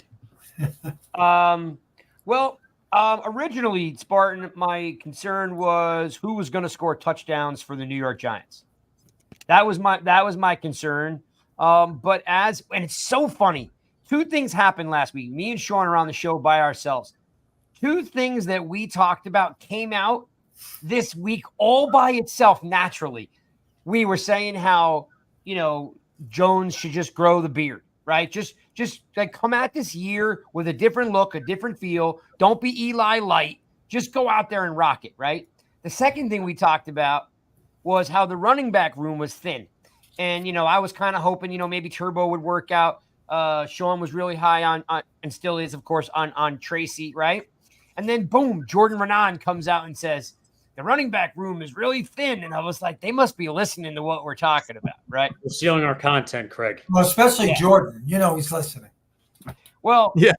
Originally, Spartan, my concern was who was going to score touchdowns for the New York Giants. That was my concern. And it's so funny. 2 things happened last week. Me and Sean are on the show by ourselves. 2 things that we talked about came out this week all by itself naturally. We were saying how, Jones should just grow the beard, right? Just like come at this year with a different look, a different feel. Don't be Eli light. Just go out there and rock it, right? The second thing we talked about was how the running back room was thin. And, I was kind of hoping, maybe Turbo would work out. Sean was really high on and still is, of course, on Tracy, right? And then, boom, Jordan Renan comes out and says, the running back room is really thin. And I was like, they must be listening to what we're talking about, right? We're stealing our content, Craig. Well, especially Jordan. He's listening. Well, yeah.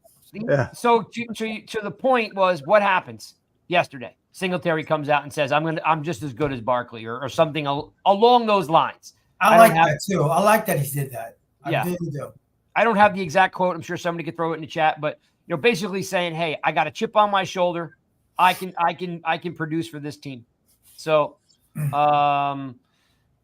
So to the point was what happens yesterday. Singletary comes out and says, I'm just as good as Barkley or something along those lines. I like that too. I like that he did that. I really do. I don't have the exact quote. I'm sure somebody could throw it in the chat, but basically saying, hey, I got a chip on my shoulder. I can produce for this team. So I'm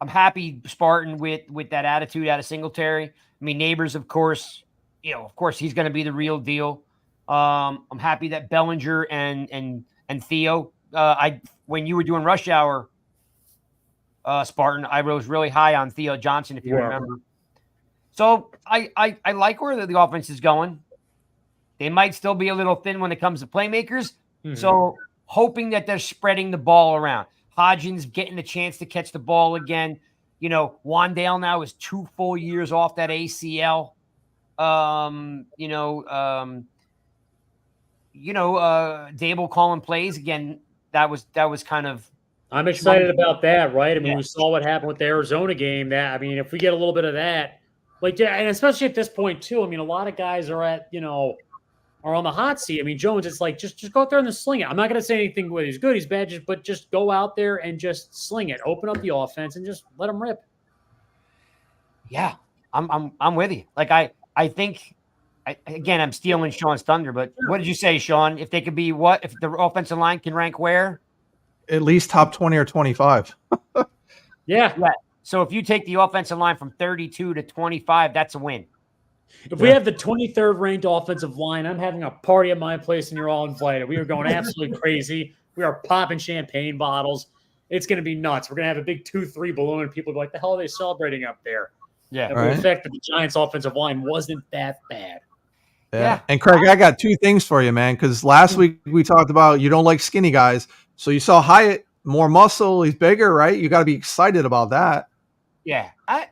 happy, Spartan, with that attitude out of Singletary. I mean, Neighbors, of course, he's going to be the real deal. I'm happy that Bellinger and Theo, when you were doing Rush Hour, Spartan, I was really high on Theo Johnson, if you remember. So I like where the offense is going. They might still be a little thin when it comes to playmakers. Mm-hmm. So hoping that they're spreading the ball around. Hodgins getting the chance to catch the ball again. You know, Wandale now is 2 full years off that ACL. Dable calling plays again. That was kind of. I'm excited about that, right? I mean, Yeah. we saw what happened with the Arizona game. That, I mean, if we get a little bit of that, like, and especially at this point too. I mean, a lot of guys are are on the hot seat. I mean, Jones, it's like just go out there and just sling it. I'm not going to say anything whether he's good, he's bad, but just go out there and just sling it. Open up the offense and just let them rip. Yeah, I'm with you. Like I think. Again, I'm stealing Sean's thunder, but what did you say, Sean? If they could be what? If the offensive line can rank where? At least top 20 or 25. Yeah. So if you take the offensive line from 32 to 25, that's a win. If we have the 23rd ranked offensive line, I'm having a party at my place and you're all invited. We are going absolutely crazy. We are popping champagne bottles. It's going to be nuts. We're going to have a big 2-3 balloon and people will be like, the hell are they celebrating up there? Yeah. And the fact that the Giants offensive line wasn't that bad. Yeah. And Craig, I got 2 things for you, man, because last week we talked about you don't like skinny guys. So you saw Hyatt, more muscle, he's bigger, right? You got to be excited about that. Yeah.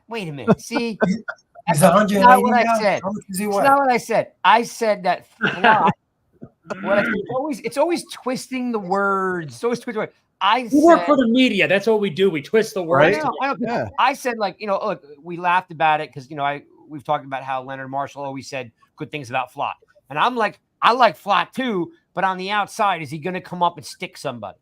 Wait a minute. See, He's that's not what I now? said. How much does he That's weigh? not what I said. I said that it's always twisting the words. It's always twisting the words. We work for the media. That's what we do. We twist the words. Right? I said, like, look, we laughed about it because, we've talked about how Leonard Marshall always said good things about Flott. And I'm like, I like Flott too, but on the outside, is he going to come up and stick somebody?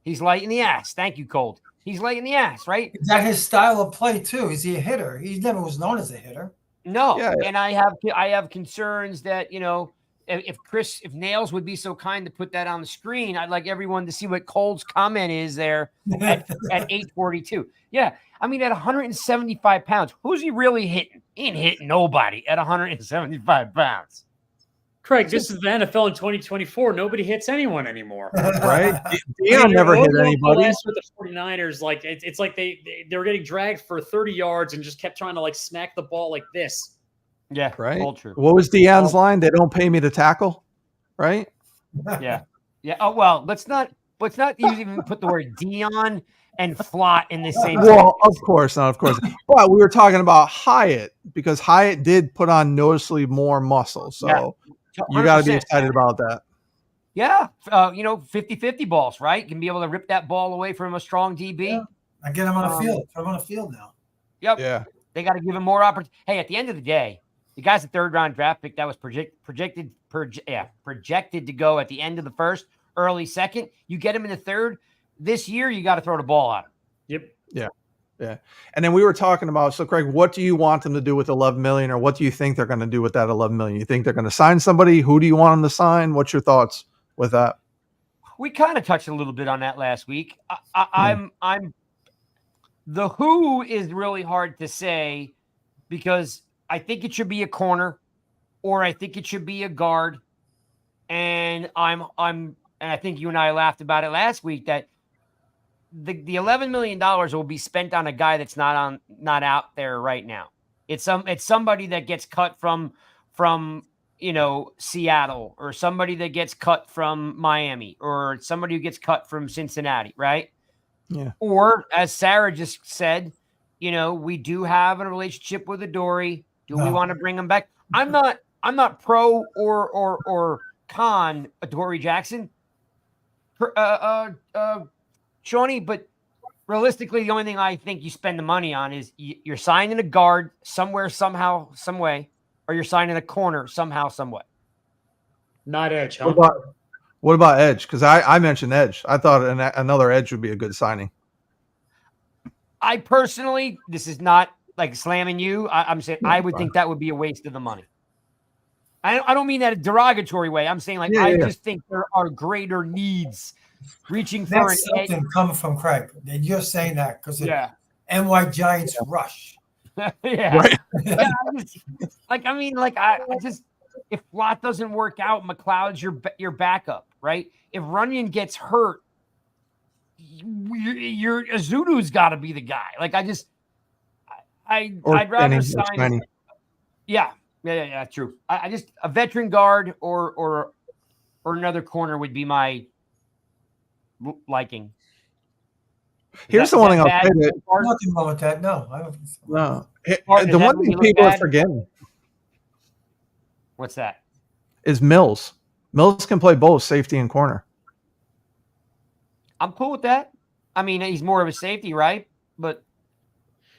He's light in the ass. Thank you, Cold. He's light in the ass, right? Is that his style of play too? Is he a hitter? He never was known as a hitter. No. Yeah. And I have concerns that, if Nails would be so kind to put that on the screen, I'd like everyone to see what Cold's comment is there at 842. Yeah. I mean, at 175 pounds, who's he really hitting? He ain't hitting nobody at 175 pounds. Craig, this is the NFL in 2024. Nobody hits anyone anymore. Right? Deion never hit anybody. Last with the 49ers, like it's like they were getting dragged for 30 yards and just kept trying to like smack the ball like this. Yeah, right. All true. What was Deion's line? They don't pay me to tackle, right? Yeah. Oh well, let's not even put the word Deion and Flott in the same. Well, of course not, But we were talking about Hyatt because Hyatt did put on noticeably more muscle, so you got to be excited about that. Yeah, 50-50 balls, right? Can be able to rip that ball away from a strong DB. Yeah. I get him on the field. Put him on the field now. Yep. Yeah. They got to give him more opportunity. Hey, at the end of the day, the guy's a 3rd-round draft pick that was projected to go at the end of the 1st, early 2nd. You get him in the 3rd. This year, you got to throw the ball at him. Yep. Yeah. And then we were talking about, so Craig, what do you want them to do with 11 million, or what do you think they're going to do with that 11 million? You think they're going to sign somebody? Who do you want them to sign? What's your thoughts with that? We kind of touched a little bit on that last week. I'm the who is really hard to say because I think it should be a corner or I think it should be a guard. And and I think you and I laughed about it last week that the $11 million will be spent on a guy that's not out there right now. It's somebody that gets cut from Seattle, or somebody that gets cut from Miami, or somebody who gets cut from Cincinnati, right? Yeah. Or as Sarah just said, we do have a relationship with Adoree. Do we want to bring him back? I'm not pro or con Adoree Jackson. Shawnee, but realistically, the only thing I think you spend the money on is you're signing a guard somewhere, somehow, some way, or you're signing a corner somehow, some way. Not edge, huh? What about edge? Because I mentioned edge. I thought another edge would be a good signing. I personally, this is not like slamming you. I'm saying I would think that would be a waste of the money. I don't mean that in a derogatory way. I'm saying just think there are greater needs. Reaching for That's something coming from Craig. And you're saying that because NY Giants rush. Yeah. Right. I just if Flott doesn't work out, McLeod's your backup, right? If Runyon gets hurt, your Azudu's got to be the guy. I'd rather sign. Yeah, Yeah, true. I just a veteran guard or another corner would be my liking. Here's the one thing I'll say that Nothing wrong with that. No, I don't think so. no, Or is the that one when thing you look people are bad? forgetting What's that? is Mills. Mills can play both safety and corner. I'm cool with that. I mean, he's more of a safety, right? But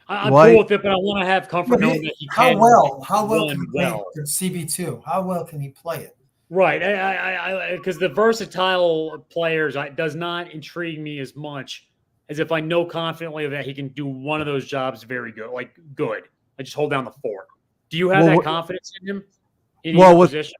I'm Like- cool with it, but I want to have comfort knowing that he How can well run can he play CB2? How well can he play it? Right, because the versatile players does not intrigue me as much as if I know confidently that he can do one of those jobs very good, like good. I just hold down the fort. Do you have that confidence in him? In either position,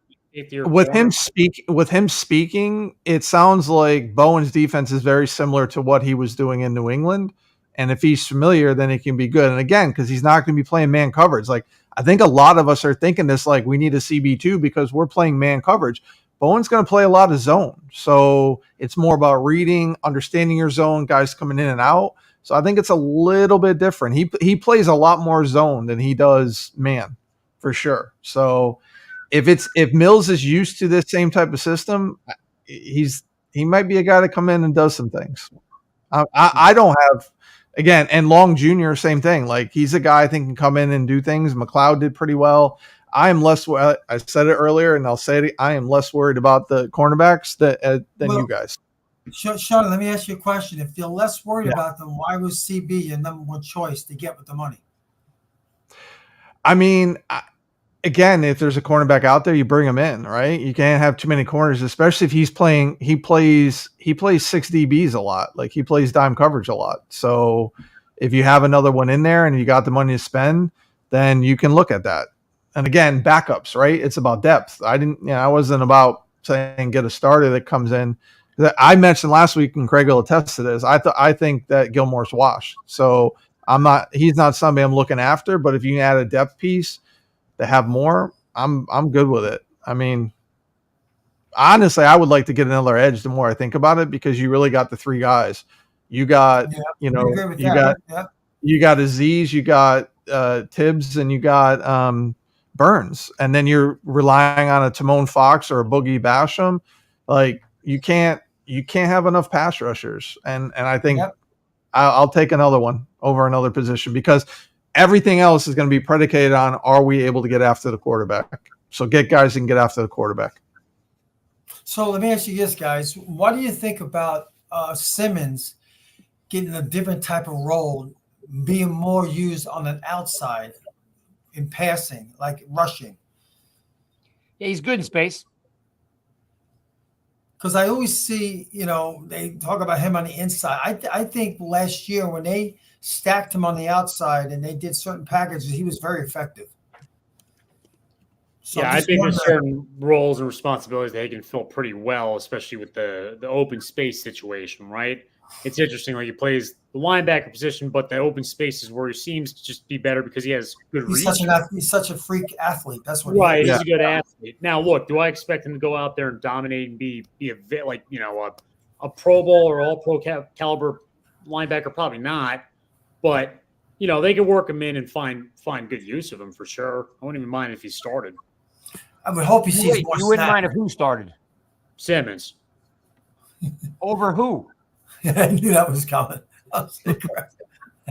with him speaking, it sounds like Bowen's defense is very similar to what he was doing in New England. And if he's familiar, then it can be good. And again, because he's not going to be playing man coverage. Like, I think a lot of us are thinking this, like, we need a CB2 because we're playing man coverage. Bowen's going to play a lot of zone. So it's more about reading, understanding your zone, guys coming in and out. So I think it's a little bit different. He plays a lot more zone than he does man, for sure. So if Mills is used to this same type of system, he might be a guy to come in and does some things. I don't have, again, and Long Jr., same thing. Like, he's a guy I think can come in and do things. McLeod did pretty well. I am less, I said it earlier and I'll say it, I am less worried about the cornerbacks than you guys. Sean, let me ask you a question. If you're less worried about them, why was CB your number one choice to get with the money? I mean, again, if there's a cornerback out there, you bring him in, right? You can't have too many corners, especially if he plays 6 DBs a lot. Like, he plays dime coverage a lot. So if you have another one in there and you got the money to spend, then you can look at that. And again, backups, right? It's about depth. I wasn't about saying get a starter that comes in. I mentioned last week, and Craig will attest to this. I think that Gilmore's washed. So he's not somebody I'm looking after, but if you can add a depth piece to have more, I'm good with it. I mean, honestly, I would like to get another edge the more I think about it, because you really got the three guys. You got, you got Aziz, you got Tibbs, and you got Burns, and then you're relying on a Timon Fox or a Boogie Basham. Like, you can't have enough pass rushers, and I think I'll take another one over another position, because everything else is going to be predicated on, are we able to get after the quarterback? So get guys who can get after the quarterback. So let me ask you this, guys. What do you think about Simmons getting a different type of role, being more used on an outside in passing, like rushing? Yeah, he's good in space. Because I always see, they talk about him on the inside. I think last year when they stacked him on the outside and they did certain packages, he was very effective. So I think there's certain roles and responsibilities that he can fill pretty well, especially with the open space situation, right? It's interesting, like, he plays the linebacker position, but the open space is where he seems to just be better because he has good reach. He's such a freak athlete. That's what right. He is. He's a good athlete. Now, look, do I expect him to go out there and dominate and be a Pro Bowl or All Pro caliber linebacker? Probably not. But they can work him in and find good use of him for sure. I wouldn't even mind if he started. I would hope he sees more. You wouldn't mind if who started? Simmons. Over who? I knew that was coming. I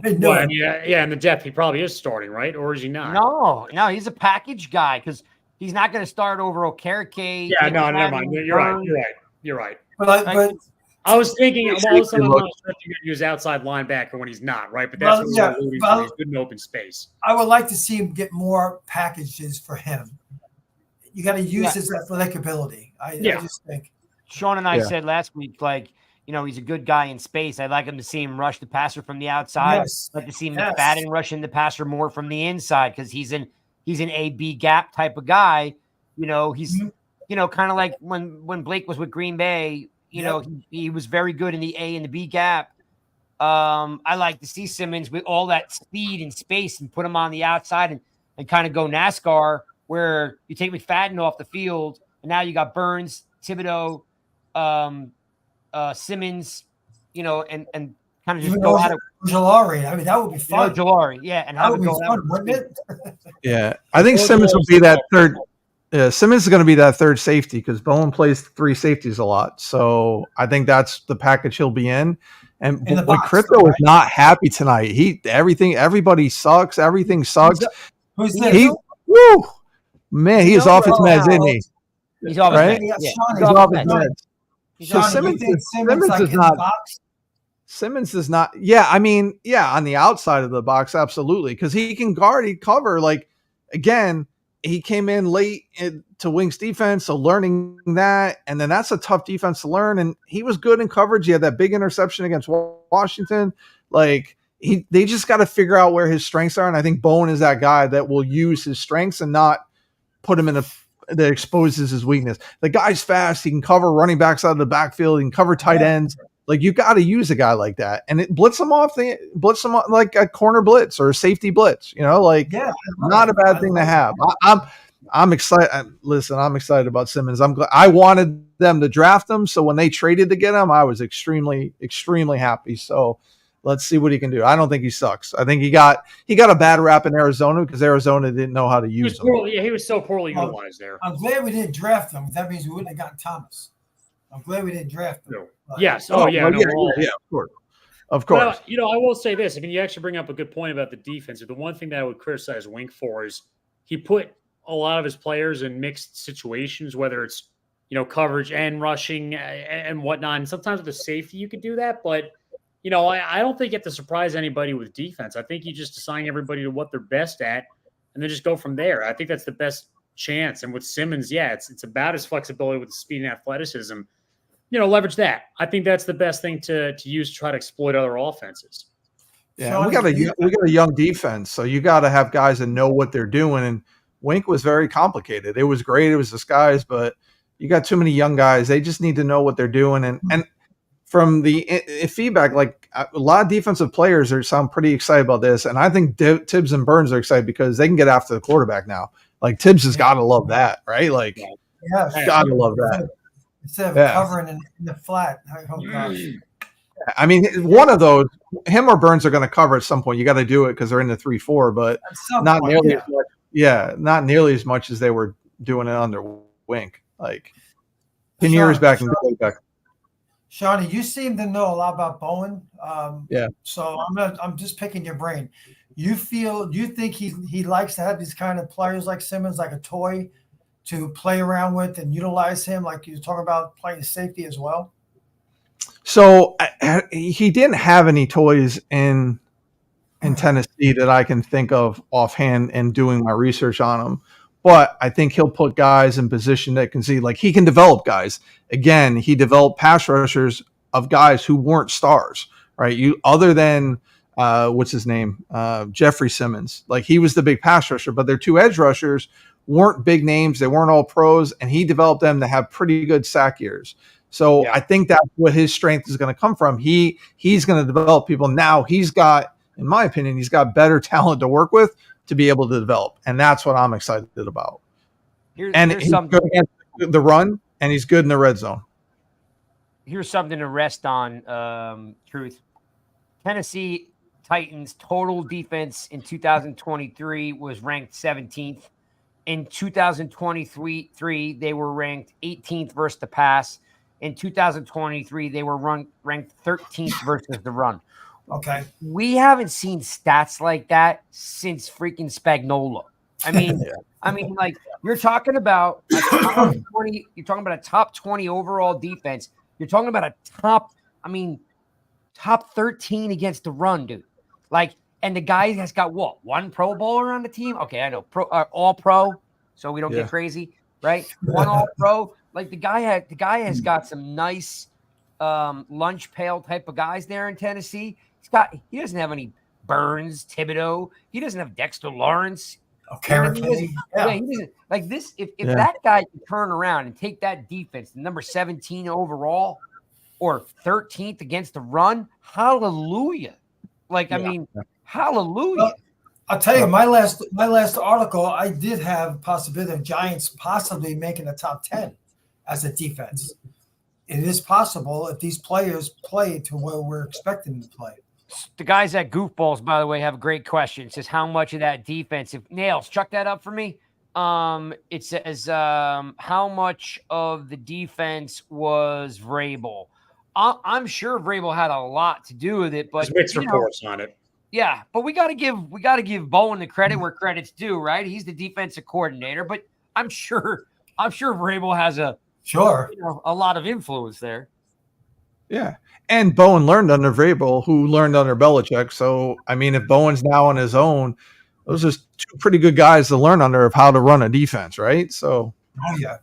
knew it. Yeah, and the depth, he probably is starting, right? Or is he not? No, he's a package guy, because he's not going to start over Okereke. Yeah, no, never mind. You're right. But I was thinking, I'm not sure if you're going to use outside linebacker when he's not, right? But that's what we're alluding to. He's good in open space. I would like to see him get more packages for him. You got to use his athletic ability. I just think. Sean and I said last week, he's a good guy in space. I'd like him to see him rush the passer from the outside. Yes. I'd like to see McFadden rushing the passer more from the inside, because he's an A-B gap type of guy. He's kind of like when Blake was with Green Bay. He was very good in the A and the B gap. I like to see Simmons with all that speed and space and put him on the outside and kind of go NASCAR, where you take McFadden off the field and now you got Burns, Thibodeau, Simmons, and kind of Even just go out of Ojolari. I mean, that would be fun. Ojolari, yeah, and That have would it be go fun, out. wouldn't it? Yeah, I think Simmons will be that third. Yeah, Simmons is going to be that third safety because Bowen plays three safeties a lot. So I think that's the package he'll be in. And In the when box, Crypto though, is not happy tonight, everybody sucks. Everything sucks. Who's He this? He, woo, man, he is You know off his what? meds, isn't he? He's off his Right? meds. Yeah, Shawnee, he's off his his meds. meds. He's So off his Shawnee, meds. you think Simmons like does in not. the box? Simmons does not. Yeah, I mean, yeah, on the outside of the box, absolutely, because he can guard, he cover. Like again, he came in late to Wings defense, so learning that, and then that's a tough defense to learn. And he was good in coverage. He had that big interception against Washington. Like they just got to figure out where his strengths are. And I think Bowen is that guy that will use his strengths and not put him in a that exposes his weakness. The guy's fast. He can cover running backs out of the backfield. He can cover tight ends. Like you got to use a guy like that, and blitz him off like a corner blitz or a safety blitz. Not a bad thing to have. I'm excited. Listen, I'm excited about Simmons. I'm glad. I wanted them to draft him, so when they traded to get him, I was extremely, extremely happy. So let's see what he can do. I don't think he sucks. I think he got a bad rap in Arizona because Arizona didn't know how to use him. He was so poorly utilized there. I'm glad we didn't draft him. That means we wouldn't have gotten Thomas. I'm glad we didn't draft him. Yes. Of course. Of course. But, I will say this. I mean, you actually bring up a good point about the defense. The one thing that I would criticize Wink for is he put a lot of his players in mixed situations, whether it's, coverage and rushing and whatnot. And sometimes with the safety, you could do that. But, I don't think you have to surprise anybody with defense. I think you just assign everybody to what they're best at and then just go from there. I think that's the best chance. And with Simmons, it's about his flexibility with the speed and athleticism. Leverage that. I think that's the best thing to use to try to exploit other offenses. Yeah, we got a young defense, so you got to have guys that know what they're doing. And Wink was very complicated. It was great. It was disguised, but you got too many young guys. They just need to know what they're doing. And from the feedback, like a lot of defensive players sound pretty excited about this. And I think Tibbs and Burns are excited because they can get after the quarterback now. Like Tibbs has got to love that, right? Like, got to love that. Instead of covering in the flat. Oh, gosh. I mean, one of those, him or Burns are going to cover at some point. You got to do it because they're in the 3-4, but not nearly as much. Yeah, not nearly as much as they were doing it under Wink. Like 10 years back and back. Shawnee, you seem to know a lot about Bowen. Yeah. So I'm just picking your brain. You think he likes to have these kind of players like Simmons, like a toy to play around with and utilize him, like you talk about playing safety as well? So he didn't have any toys in Tennessee that I can think of offhand and doing my research on him. But I think he'll put guys in position that can see, like he can develop guys. Again, he developed pass rushers of guys who weren't stars, right? Other than what's his name? Jeffrey Simmons. Like he was the big pass rusher, but their two edge rushers weren't big names. They weren't all pros, and he developed them to have pretty good sack years. So I think that's what his strength is going to come from. He's going to develop people. Now he's got, in my opinion, he's got better talent to work with to be able to develop. And that's what I'm excited about. He's good against the run, and he's good in the red zone. Here's something to rest on, Truth. Tennessee Titans total defense in 2023 was ranked 17th. In 2023, they were ranked 18th versus the pass. In 2023, they were ranked 13th versus the run. Okay. We haven't seen stats like that since freaking Spagnuolo. I mean, like you're talking about a top 20. You're talking about a top 20 overall defense. You're talking about a top 13 against the run, dude. Like, and the guy has got what? One Pro Bowler on the team? Okay, I know, all pro, so we don't get crazy, right? One all pro. Like the guy has got some nice lunch pail type of guys there in Tennessee. He doesn't have any Burns, Thibodeau. He doesn't have Dexter Lawrence. Okay, he doesn't like this. If that guy can turn around and take that defense, number 17 overall or 13th against the run, hallelujah. Like, I mean, hallelujah. Well, I'll tell you, my last article, I did have possibility of Giants possibly making the top 10 as a defense. it is possible if these players play to where we're expecting them to play. The guys at Goofballs, by the way, have a great question. It says, how much of that defensive Nails, chuck that up for me. It says, how much of the defense was Vrabel? I'm sure Vrabel had a lot to do with it, but There's mixed reports on it. Yeah, but we got to give Bowen the credit where credit's due, right? He's the defensive coordinator, but I'm sure Vrabel has a lot of influence there. Yeah. And Bowen learned under Vrabel, who learned under Belichick. So, I mean, if Bowen's now on his own, those are two pretty good guys to learn under of how to run a defense, right? So, oh yeah.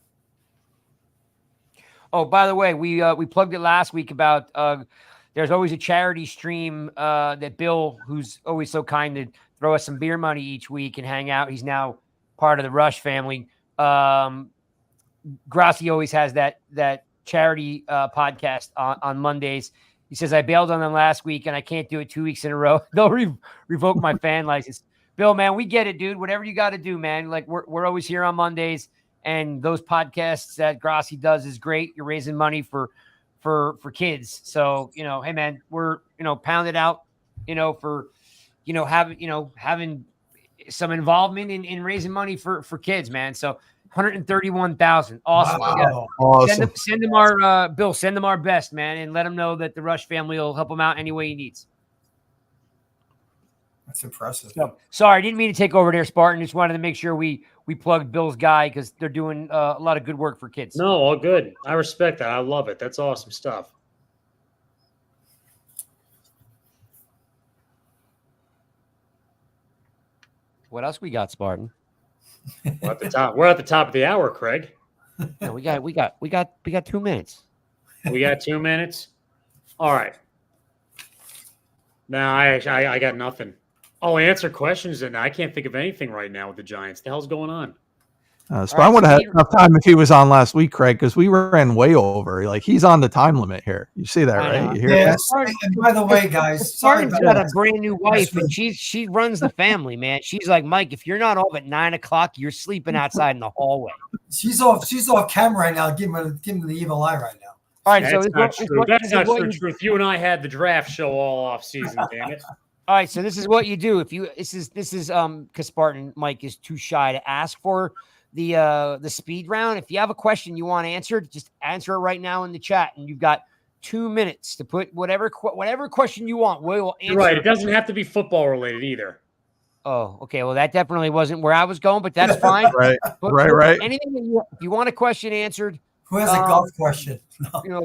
Oh, by the way, we plugged it last week about there's always a charity stream that Bill, who's always so kind to throw us some beer money each week and hang out. He's now part of the Rush family. Grassi always has that charity podcast on Mondays. He says, I bailed on them last week and I can't do it 2 weeks in a row. They'll revoke my fan license. Bill, man, we get it, dude. Whatever you got to do, man. Like we're always here on Mondays, and those podcasts that Grassi does is great. You're raising money for kids. So, hey man, we're, pounded out, for, having some involvement in raising money for kids, man. So 131,000. Awesome. Wow. Awesome. Send them our, Bill, send them our best, man. And let them know that the Rush family will help him out any way he needs. That's impressive. So, sorry, I didn't mean to take over there, Spartan. Just wanted to make sure we plugged Bill's guy because they're doing a lot of good work for kids. No, all good. I respect that. I love it. That's awesome stuff. What else we got, Spartan? We're at the top. We're at the top of the hour, Craig. No, we got 2 minutes. We got 2 minutes. All right. Now I got nothing. I'll answer questions, and I can't think of anything right now with the Giants. The hell's going on? Spawn would have had enough time if he was on last week, Craig, because we ran way over. Like, he's on the time limit here. You see that, right? You hear that? And by the way, guys, Spartan's got a brand new wife, and she runs the family, man. She's like, Mike, if you're not off at 9 o'clock, you're sleeping outside in the hallway. She's off camera right now. Give him the evil eye right now. All right, That's not true. That's not true. Truth. You and I had the draft show all off season, damn it. All right, so this is what you do. If you this is because Spartan Mike is too shy to ask for the speed round. If you have a question you want answered, just answer it right now in the chat, and you've got 2 minutes to put whatever question you want. We will answer. Right. It doesn't have to be football related either. Oh, okay. Well, that definitely wasn't where I was going, but that's fine. right. Anything that if you want a question answered. Who has a golf question?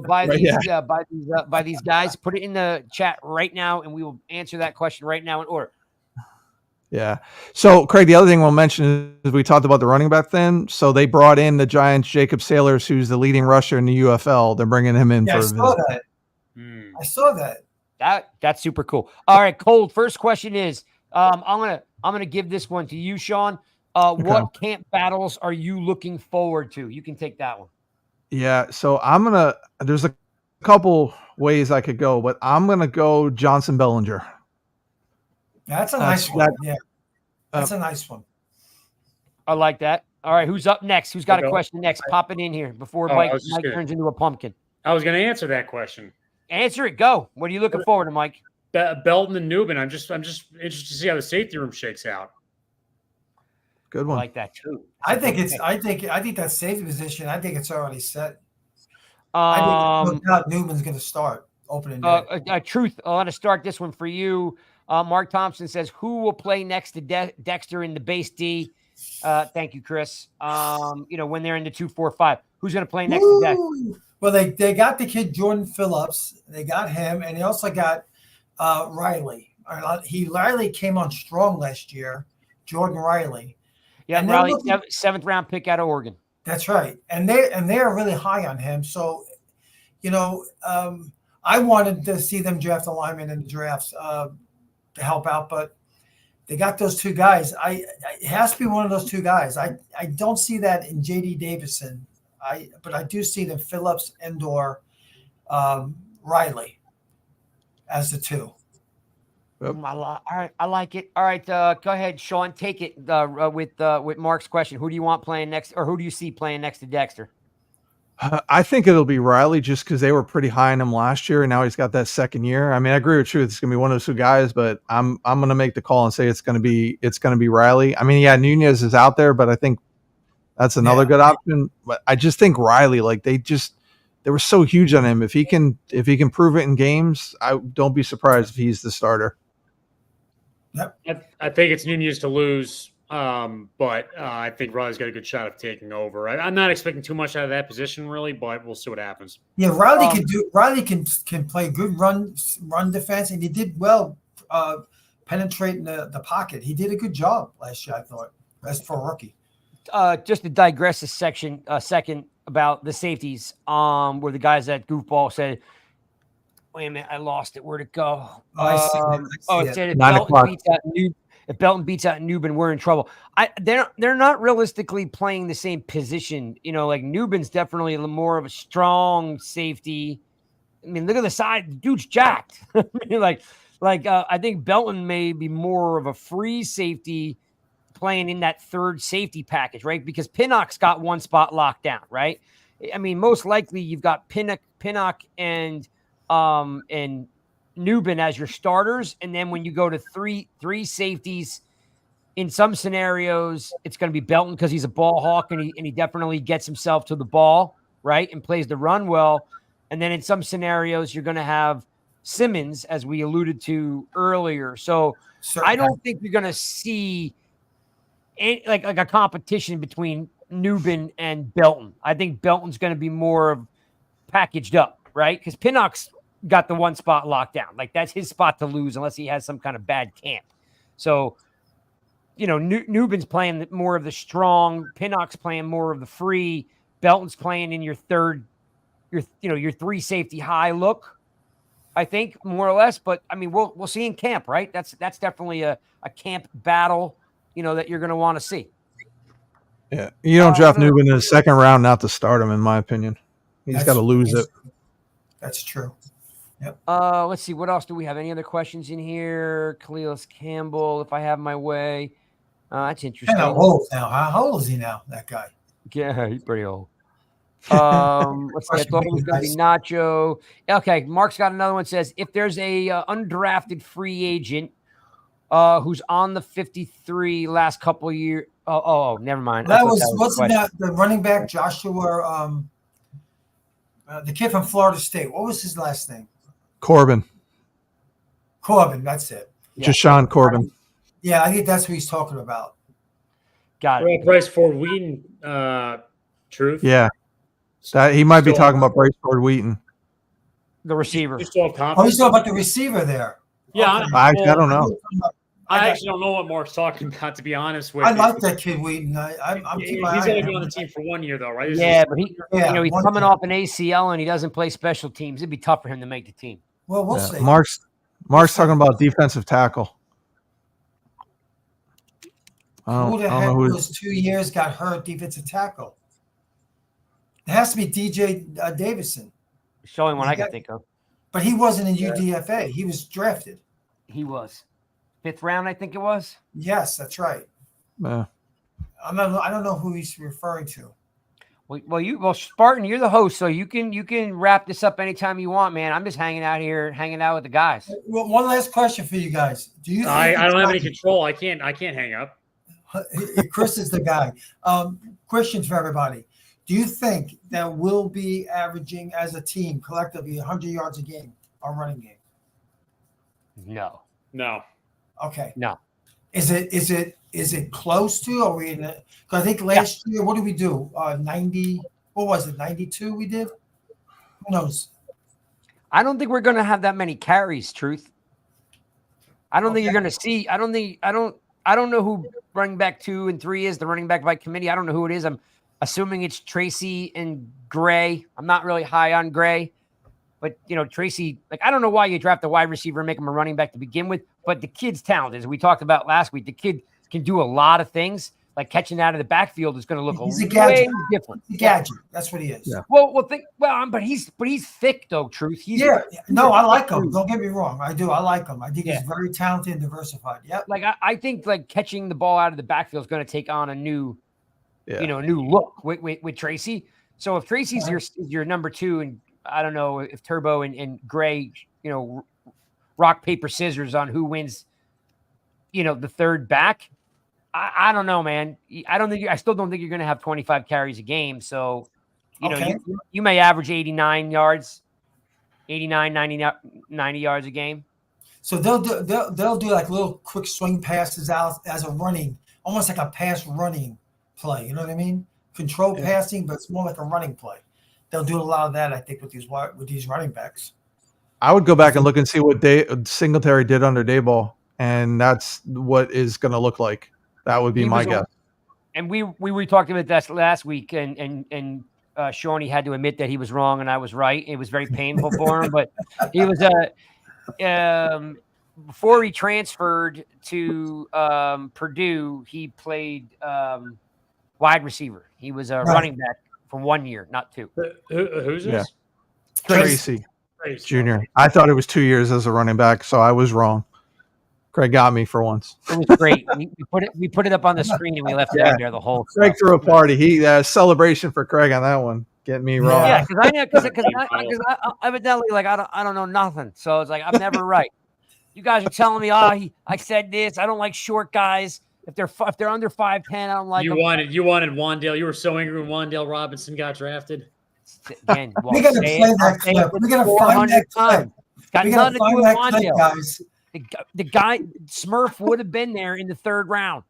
By these guys, put it in the chat right now, and we will answer that question right now in order. Yeah. So, Craig, the other thing we'll mention is we talked about the running back then. So they brought in the Giants' Jacob Sailors, who's the leading rusher in the UFL. They're bringing him in for a visit. I saw that. That's super cool. All right, Cold. First question is, I'm gonna give this one to you, Sean. What camp battles are you looking forward to? You can take that one. Yeah, so there's a couple ways I could go, but I'm going to go Johnson Bellinger. That's a nice one. Yeah, that's a nice one. I like that. All right, who's up next? Who's got a question next? Pop it in here before Mike turns into a pumpkin. I was going to answer that question. Answer it. Go. What are you looking forward to, Mike? Belton and Newman. I'm just interested to see how the safety room shakes out. Good one. I like that too. I think that safety position. I think it's already set. I think Newman's going to start opening day. Truth. I want to start this one for you. Mark Thompson says, "Who will play next to Dexter in the base D?" Thank you, Chris. When they're in the 2-4-5, who's going to play next to Dexter? Well, they got the kid Jordan Phillips. They got him, and they also got Riley. Riley came on strong last year. Jordan Riley. Yeah, and Riley, 7th round pick out of Oregon. That's right, and they're really high on him. So, I wanted to see them draft a lineman in the drafts to help out, but they got those two guys. It has to be one of those two guys. I don't see that in J.D. Davison. But I do see them Phillips and/or Riley as the two. All right, I like it. All right, go ahead, Sean. Take it with Mark's question. Who do you want playing next, or who do you see playing next to Dexter? I think it'll be Riley just because they were pretty high on him last year, and now he's got that second year. I mean, I agree with you. It's going to be one of those two guys, but I'm going to make the call and say it's going to be Riley. I mean, yeah, Nunez is out there, but I think that's another good option. But I just think Riley, like they were so huge on him. If he can prove it in games, I don't be surprised if he's the starter. Yep. I think it's Nunez to lose, but I think Riley's got a good shot of taking over. I'm not expecting too much out of that position, really, but we'll see what happens. Yeah, Riley can do. Riley can play good run defense, and he did well penetrating the pocket. He did a good job last year, I thought, as for a rookie. Just to digress a second about the safeties, where the guys at Goofball said, wait a minute, I lost it. Where'd it go? It said if Belton beats out Newbin, we're in trouble. They're not realistically playing the same position. You know, like Newbin's definitely more of a strong safety. I mean, look at the side. The dude's jacked. I mean, I think Belton may be more of a free safety playing in that third safety package, right? Because Pinnock's got one spot locked down, right? I mean, most likely you've got Pinnock and Newbin as your starters, and then when you go to three safeties, in some scenarios it's going to be Belton because he's a ball hawk and he definitely gets himself to the ball, right, and plays the run well. And then in some scenarios you're going to have Simmons, as we alluded to earlier. So I don't think you're going to see like a competition between Newbin and Belton. I think Belton's going to be more of packaged up, right? Because Pinnock's got the one spot locked down. Like that's his spot to lose unless he has some kind of bad camp. So, you know, Newbin's playing more of the strong, Pinnock's playing more of the free, Belton's playing in your your three safety high look, I think, more or less. But I mean, we'll see in camp, right? That's definitely a camp battle, you know, that you're going to want to see. Yeah, you don't draft Newbin in the second round not to start him, in my opinion. He's got to lose it. That's true. Yep. Let's see. What else do we have? Any other questions in here? Khalil Campbell, if I have my way. That's interesting. How old now? How old is he now, that guy? Yeah, he's pretty old. Let's see. I thought it was going to be Nacho. Okay, Mark's got another one. Says, if there's a undrafted free agent who's on the 53 last couple of years. Oh, never mind. Wasn't that the running back Joshua, the kid from Florida State? What was his last name? Corbin, that's it. Yeah. Jashawn Corbin. Yeah, I think that's what he's talking about. Got it. Bryce Ford Wheaton, truth. Yeah, that he might be talking about Bryce Ford Wheaton, the receiver. He's talking about the receiver there. Yeah, okay. I don't know. I actually don't know what Mark's talking about, to be honest with you. I like that kid Wheaton. He's going to be on the team for 1 year, though, right? But he's coming off an ACL and he doesn't play special teams. It'd be tough for him to make the team. Well, we'll see. Mark's talking about defensive tackle. Who the heck those 2 years got hurt defensive tackle? It has to be DJ Davison. Showing what I can think of. But he wasn't in UDFA. He was drafted. He was. 5th round, I think it was. Yes, that's right. Yeah. I don't know who he's referring to. Well, Spartan, you're the host, so you can wrap this up anytime you want, man. I'm just hanging out with the guys. Well, one last question for you guys. Do you? I don't have any control. I can't hang up. Chris is the guy. Questions for everybody. Do you think that we'll be averaging as a team collectively 100 yards a game, our running game? No. Okay. No. Is it close to? Are we in it? Because I think last year, what did we do? 90. What was it? 92. We did. Who knows? I don't think we're going to have that many carries. Truth. I don't think you're going to see. I don't know who running back 2 and 3 is. The running back by committee. I don't know who it is. I'm assuming it's Tracy and Gray. I'm not really high on Gray. But, you know, Tracy, like, I don't know why you draft a wide receiver and make him a running back to begin with, but the kid's talented. As we talked about last week, the kid can do a lot of things. Like catching out of the backfield is going to look way different. He's a gadget. That's what he is. Yeah. But he's thick though. Truth. I like him. Don't get me wrong. I do. I like him. I think he's very talented and diversified. Yep. Like I think like catching the ball out of the backfield is going to take on a new, new look with Tracy. So if Tracy's your number 2, and I don't know if Turbo and Gray, rock, paper, scissors on who wins, the third back. I don't know, man. I still don't think you're going to have 25 carries a game. So, you may average 89 yards, 89, 90 yards a game. So they'll do like little quick swing passes out as a running, almost like a pass running play. You know what I mean? Control passing, but it's more like a running play. They'll do a lot of that, I think, with these running backs. I would go back and look and see what Singletary did under Dayball, and that's what is going to look like. That would be my guess. And we talked about that last week, and Shawnee had to admit that he was wrong and I was right. It was very painful for him, but he was before he transferred to Purdue, he played wide receiver. He was a running back for 1 year, not 2. Who's this? Tracy Jr. I thought it was 2 years as a running back, so I was wrong. Craig got me for once. It was great. We put it up on the screen and we left it out there the whole. Craig threw a party. He celebration for Craig on that one. Get me wrong. Yeah, because I evidently I don't know nothing. So it's like I'm never right. You guys are telling me, I said this. I don't like short guys. If they're under 5'10", I don't like them. You wanted Wandale. You were so angry when Wandale Robinson got drafted. Again, we're gonna play that clip. We're gonna find that clip. Got nothing to do with Wandale, guys. The guy Smurf would have been there in the 3rd round.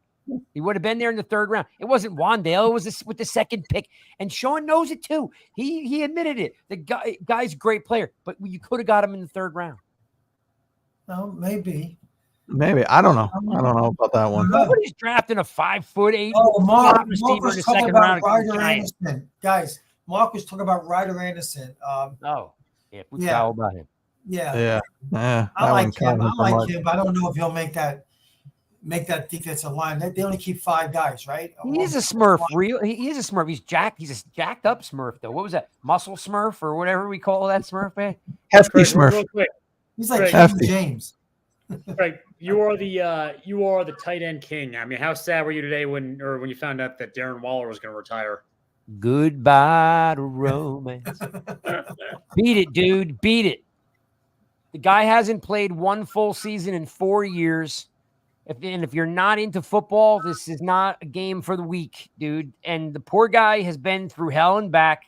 He would have been there in the 3rd round. It wasn't Wandale. It was with the 2nd pick. And Sean knows it too. He admitted it. The guy's a great player, but you could have got him in the 3rd round. No, maybe. I don't know. I don't know about that one. Nobody's drafting a 5'8" Mark receiver was in the talking 2nd about round. Ryder Anderson. Guys, Mark was talking about Ryder Anderson. We know about him. Yeah. I like him. But I don't know if he'll make that defensive line. They only keep 5 guys, right? He is a Smurf. He is a Smurf. He's jacked. He's a jacked up Smurf, though. What was that? Muscle Smurf or whatever we call that Smurf, man? Hefty Smurf. He's like King James. Right. You are the tight end king. I mean, how sad were you today when you found out that Darren Waller was going to retire? Goodbye to romance. Beat it, dude. Beat it. The guy hasn't played 1 full season in 4 years. If you're not into football, this is not a game for the weak, dude. And the poor guy has been through hell and back.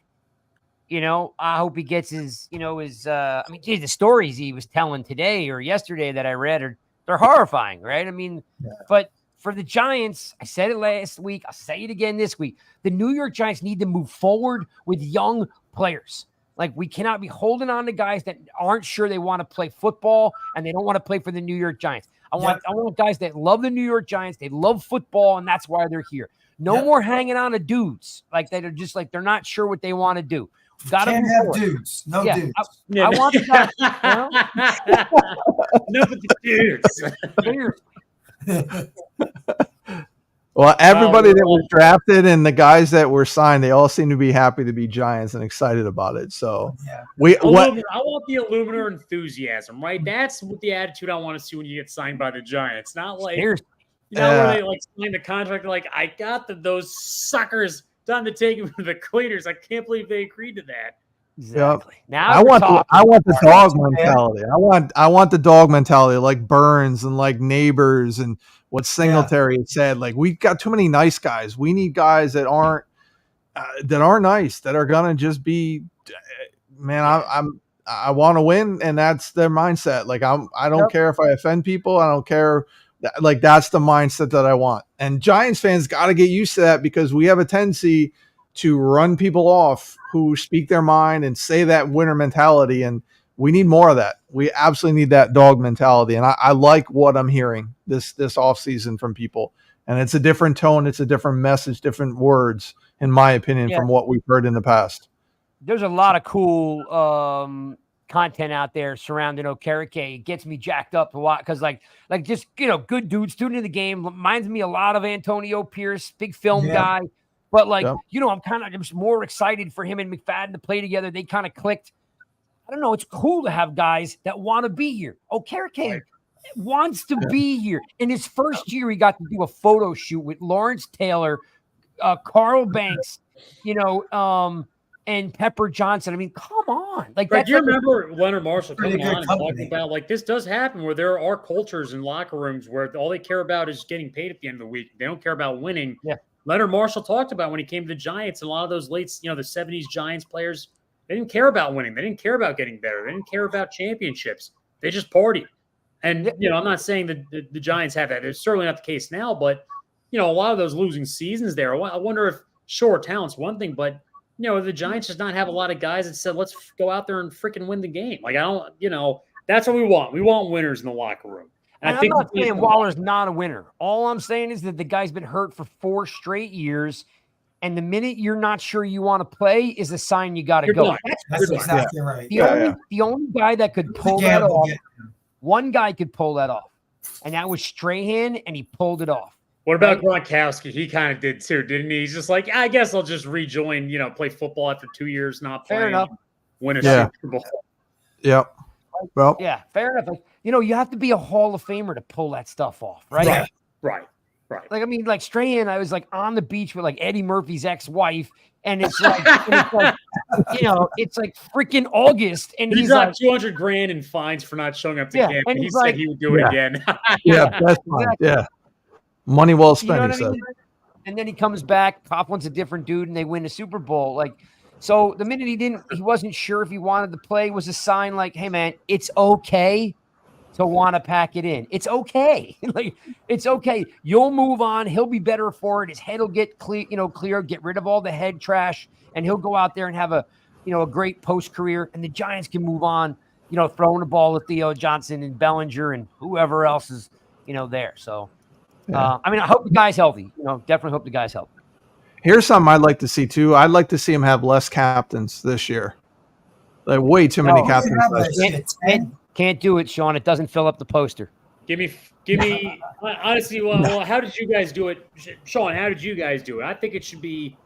I hope he gets his the stories he was telling today or yesterday that I read they're horrifying, right? I mean, but for the Giants, I said it last week, I'll say it again this week. The New York Giants need to move forward with young players. Like, we cannot be holding on to guys that aren't sure they want to play football and they don't want to play for the New York Giants. I want guys that love the New York Giants. They love football, and that's why they're here. No more hanging on to dudes like that are just like they're not sure what they want to do. Can't have dudes. No dudes. I want the guys. No, but the dudes. Well, everybody that was drafted and the guys that were signed, they all seem to be happy to be Giants and excited about it. So I want the Illuminator enthusiasm, right? That's what the attitude I want to see when you get signed by the Giants. Not like where they like sign the contract like I got those suckers done to take him to the cleaners. I can't believe they agreed to that. Exactly. Yep. Now I want the dog mentality. I want the dog mentality, like Burns and like Neighbors and what Singletary had said. Like, we've got too many nice guys. We need guys that aren't nice, that are gonna just be. Man, I want to win, and that's their mindset. Like, I don't care if I offend people. I don't care. Like, that's the mindset that I want. And Giants fans got to get used to that, because we have a tendency to run people off who speak their mind and say that winner mentality. And we need more of that. We absolutely need that dog mentality. And I like what I'm hearing this offseason from people. And it's a different tone. It's a different message, different words, in my opinion, from what we've heard in the past. There's a lot of cool content out there surrounding Okereke. It gets me jacked up a lot because like just, good dude, student of the game. Reminds me a lot of Antonio Pierce, big film guy. But I'm just more excited for him and McFadden to play together. They kind of clicked. I don't know. It's cool to have guys that want to be here. Okereke wants to be here. In his first year, he got to do a photo shoot with Lawrence Taylor, Carl Banks, and Pepper Johnson. I mean, come on. Like, Greg, that's do you like remember Leonard Marshall Pretty coming good on and company. talking about, like, this does happen where there are cultures in locker rooms where all they care about is getting paid at the end of the week. They don't care about winning. Yeah. Leonard Marshall talked about when he came to the Giants, and a lot of those late, the 70s Giants players, they didn't care about winning. They didn't care about getting better. They didn't care about championships. They just partied. And, I'm not saying that the Giants have that. It's certainly not the case now, but, a lot of those losing seasons there, I wonder if, sure, talent's one thing, but, the Giants just not have a lot of guys that said, let's go out there and freaking win the game. Like, I don't, that's what we want. We want winners in the locker room. And I'm not saying Waller's not a winner. All I'm saying is that the guy's been hurt for 4 straight years. And the minute you're not sure you want to play is a sign you got to go. That's exactly right. The only guy that could pull that off, one guy could pull that off, and that was Strahan, and he pulled it off. What about Gronkowski? He kind of did too, didn't he? He's just like, I guess I'll just rejoin, play football after 2 years not playing. Fair enough. Win a Super Bowl. Yep. Well, yeah, fair enough. Like, you have to be a Hall of Famer to pull that stuff off, right? Right. Like, I mean, like Strahan, I was like on the beach with like Eddie Murphy's ex-wife, and it's like, it's like freaking August, and he's got like $200,000 in fines for not showing up to camp. And he said he would do it again. That's fine. Yeah. Money well spent, he said. And then he comes back. Coughlin's a different dude, and they win the Super Bowl. Like, so the minute he wasn't sure if he wanted to play was a sign like, hey man, it's okay to want to pack it in. It's okay. Like, it's okay. You'll move on. He'll be better for it. His head will get clear, get rid of all the head trash, and he'll go out there and have a great post career. And the Giants can move on, throwing the ball at Theo Johnson and Bellinger and whoever else is, there. So. Yeah. I hope the guy's healthy. Definitely hope the guy's healthy. Here's something I'd like to see too. I'd like to see him have less captains this year. Like way too many captains. Can't do it, Sean. It doesn't fill up the poster. Give me. Honestly, well, how did you guys do it, Sean? How did you guys do it? I think it should be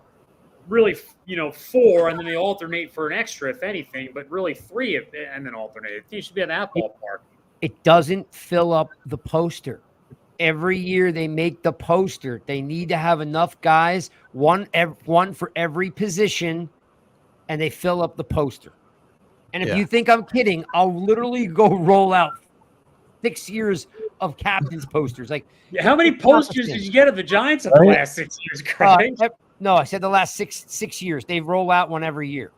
really, 4, and then they alternate for an extra, if anything. But really 3, and then alternate. It should be an that ballpark. It doesn't fill up the poster. Every year they make the poster. They need to have enough guys, one for every position, and they fill up the poster. And if you think I'm kidding, I'll literally go roll out 6 years of captain's posters. Like, how many posters did you get of the Giants in the last 6 years, Craig? No, I said the last six years. They roll out one every year.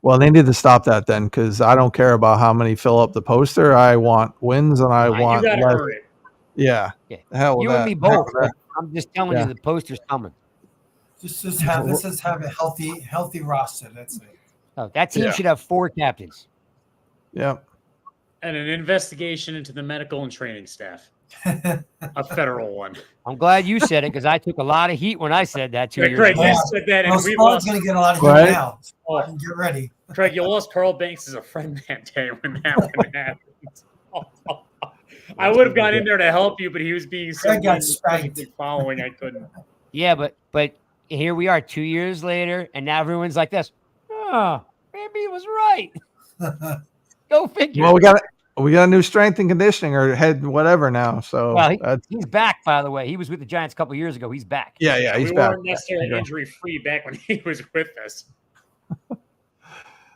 Well, they need to stop that then, because I don't care about how many fill up the poster. I want wins, and I want you gotta earn it. Yeah. Hell with you that. and me both. I'm just telling you, the poster's coming. Let's just have a healthy roster. That's it. Oh, that team should have 4 captains. Yeah. And an investigation into the medical and training staff. A federal one. I'm glad you said it, because I took a lot of heat when I said that 2 years Craig, ago. you said that, and we lost. Going to get a lot of heat now. Oh. Get ready. Craig, you lost Carl Banks as a friend that day when that one happened. I would have gone in there to help you, but he was being so following. I couldn't. Yeah, but here we are 2 years later, and now everyone's like this. Oh, maybe he was right. Go figure. Well, we got a new strength and conditioning or head whatever now. So he's back, by the way. He was with the Giants a couple years ago. He's back. Yeah, he's we back. We weren't necessarily injury free back when he was with us.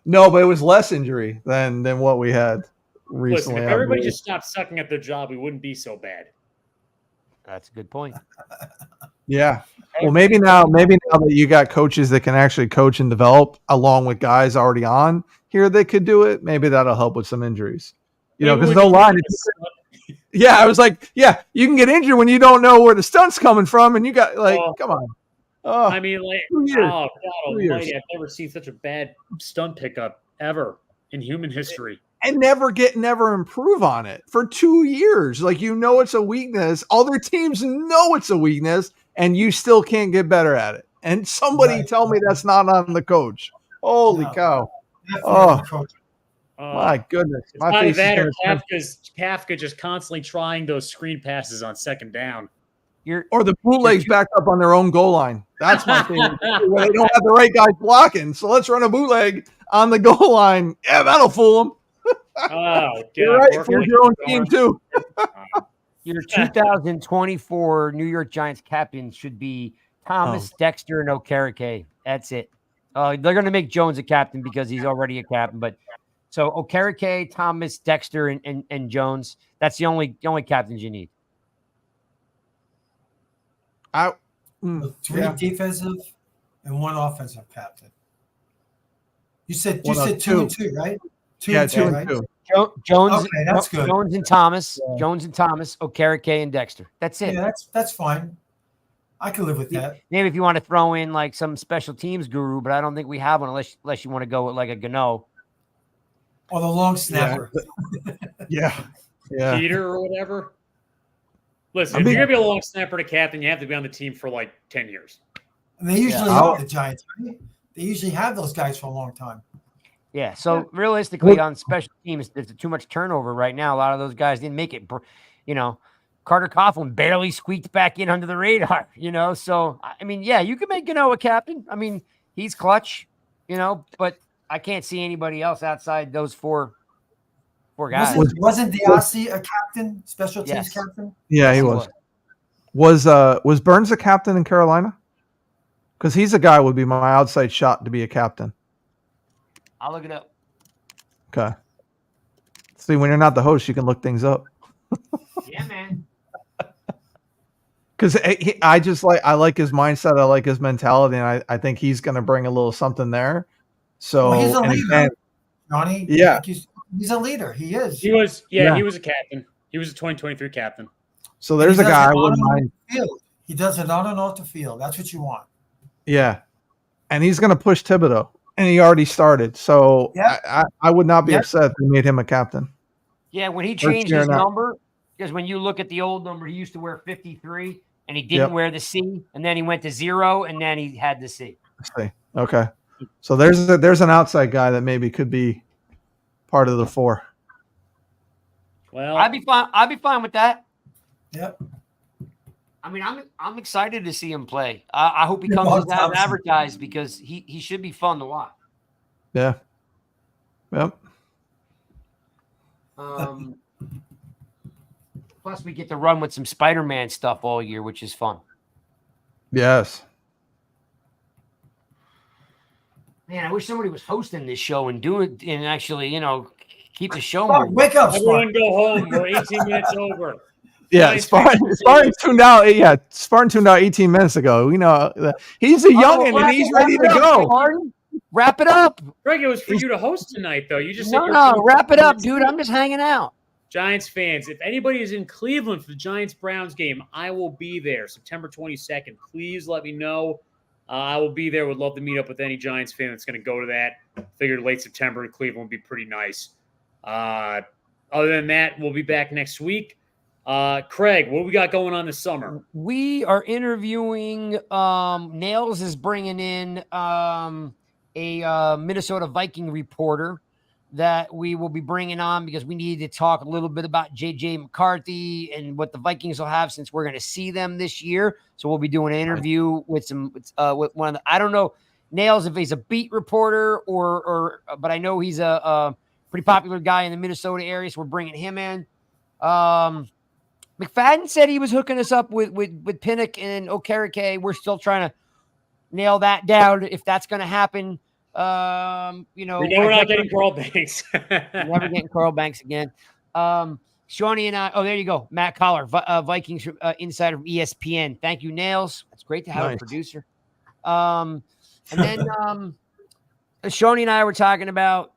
No, but it was less injury than what we had recently. Listen, if everybody just stopped sucking at their job, we wouldn't be so bad. That's a good point. Yeah. Well, maybe now that you got coaches that can actually coach and develop along with guys already on here that could do it, maybe that'll help with some injuries. Because no line. Yeah, I was like, you can get injured when you don't know where the stunt's coming from, and you got come on. Oh, I mean, God almighty, I've never seen such a bad stunt pickup ever in human history. And never improve on it for 2 years. Like, it's a weakness. Other teams know it's a weakness, and you still can't get better at it. And somebody tell me that's not on the coach. Holy cow. Oh, my goodness. It's not that or Kafka just constantly trying those screen passes on second down. Or the bootlegs backed up on their own goal line. That's my thing. Where they don't have the right guys blocking. So let's run a bootleg on the goal line. Yeah, that'll fool them. Oh, God. You're right. For your own team, too. Your 2024 New York Giants captain should be Thomas, Dexter, and Okereke. That's it. They're going to make Jones a captain because he's already a captain. But so Okereke, Thomas, Dexter, and Jones. That's the only captains you need. Three defensive and one offensive captain. You said two and two, right? Two and two. Jones. Okay, that's good. Jones and Thomas. Yeah. Jones and Thomas. Okereke and Dexter. That's it. Yeah, that's fine. I can live with that. Maybe if you want to throw in like some special teams guru, but I don't think we have one unless you want to go with like a Gano. Or the long snapper. Yeah. Peter or whatever. Listen, if you're going to be a long snapper to captain, you have to be on the team for like 10 years. And they usually are the Giants, right? They usually have those guys for a long time. Yeah, so realistically on special teams, there's too much turnover right now. A lot of those guys didn't make it. Carter Coughlin barely squeaked back in under the radar, So, I mean, yeah, you can make Gano a captain. I mean, he's clutch, but I can't see anybody else outside those four guys. Wasn't Diassi a captain, special teams captain? Yeah, he was. Was Burns a captain in Carolina? Because he's a guy who would be my outside shot to be a captain. I'll look it up. Okay. See, when you're not the host, you can look things up. Yeah, man. Because I like his mindset. I like his mentality, and I think he's going to bring a little something there. So he's a leader, Johnny. Yeah, like he's a leader. He is. He was. Yeah, he was a captain. He was a 2023 captain. So there's a guy I wouldn't mind. He does it on and off the field. That's what you want. Yeah, and he's going to push Thibodeau, and he already started. So I would not be upset if they made him a captain. Yeah, when he changed his number, because when you look at the old number, he used to wear 53, and he didn't wear the C, and then he went to 0, and then he had the C. I see. Okay, so there's an outside guy that maybe could be part of the 4. Well, I'd be fine with that. Yep. I mean, I'm excited to see him play. I hope he comes as advertised because he should be fun to watch. Yeah. Yep. Plus, we get to run with some Spider-Man stuff all year, which is fun. Yes. Man, I wish somebody was hosting this show and do it and actually, keep the show moving. Wake up, everyone! Go home. We're 18 minutes over. Yeah, Spartan tuned out. Yeah, Spartan tuned out 18 minutes ago. He's a youngin' and he's ready to go. Spartan. Wrap it up. Greg, it was for you to host tonight, though. You just no, wrap it up, dude. I'm just hanging out. Giants fans, if anybody is in Cleveland for the Giants-Browns game, I will be there September 22nd. Please let me know. I will be there. Would love to meet up with any Giants fan that's going to go to that. Figured late September in Cleveland would be pretty nice. Other than that, we'll be back next week. Craig, what we got going on this summer? We are interviewing. Nails is bringing in a Minnesota Viking reporter that we will be bringing on because we need to talk a little bit about J.J. McCarthy and what the Vikings will have since we're going to see them this year. So we'll be doing an interview with with one of the, I don't know, Nails, if he's a beat reporter but I know he's a pretty popular guy in the Minnesota area. So we're bringing him in. McFadden said he was hooking us up with Pinnock and Okereke. We're still trying to nail that down if that's going to happen. We know we're not getting Carl Banks. Never getting Carl Banks again. Shawnee and I. Oh, there you go. Matt Collar, Vikings insider from ESPN. Thank you, Nails. It's great to have a producer. And then Shawnee and I were talking about,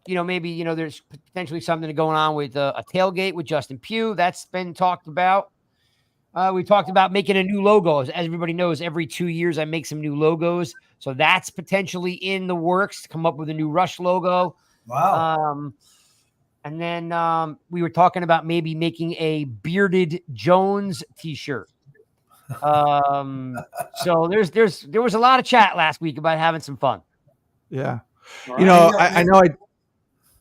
maybe there's potentially something going on with a tailgate with Justin Pugh. That's been talked about. We talked about making a new logo. As everybody knows, every 2 years I make some new logos. So that's potentially in the works to come up with a new Rush logo. Wow. And then we were talking about maybe making a Bearded Jones t-shirt. So there was a lot of chat last week about having some fun. Yeah. I know.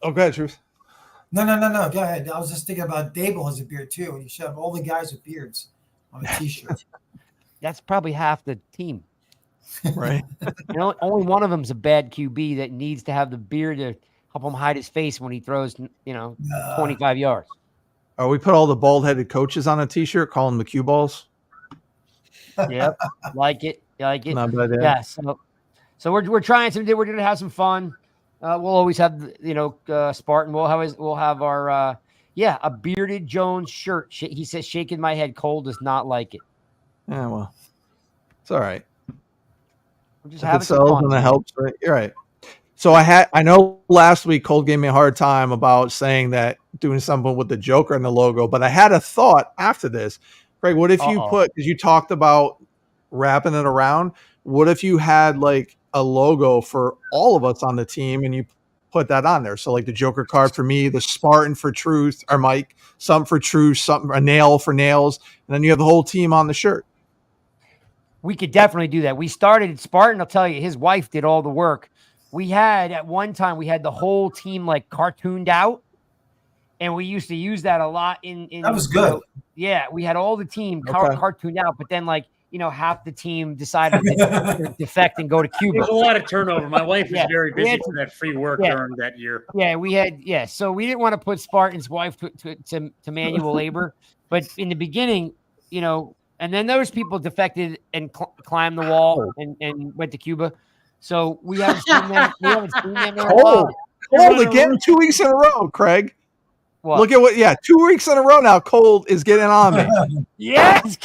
Oh, go ahead, Truth. No. Go ahead. I was just thinking about Dable has a beard too, and you should have all the guys with beards on a t-shirt. That's probably half the team. Right. Only one of them's a bad QB that needs to have the beard to help him hide his face when he throws, 25 yards. Oh, we put all the bald-headed coaches on a t-shirt, call them the cue balls. Yep. Like it. Not bad, yeah. So we're trying some. We're gonna have some fun. We'll always have Spartan. We'll have our a bearded Jones shirt. He says shaking my head. Cole does not like it. Yeah, well, it's all right. We're just If having it some sells fun. and it helps, right? You're right. So I know last week Cole gave me a hard time about saying that doing something with the Joker and the logo, but I had a thought after this. Craig, what if you because you talked about wrapping it around, what if you had like a logo for all of us on the team and you put that on there? So like the Joker card for me, the Spartan for Truth, or Mike, something for Truth, something, a nail for Nails, and then you have the whole team on the shirt. We could definitely do that. We started Spartan. I'll tell you, his wife did all the work. We had at one time the whole team like cartooned out, and we used to use that a lot. In That was good. We had all the team cartooned out, but then half the team decided to defect and go to Cuba. There's a lot of turnover. My wife was very busy for that free work during that year. Yeah, we had So we didn't want to put Spartan's wife to manual labor, but in the beginning, and then those people defected and climbed the wall and went to Cuba. So we haven't seen them. We haven't seen them in a while. Cole again 2 weeks in a row, Craig. What? Look at 2 weeks in a row now. Cole is getting on me. Yes,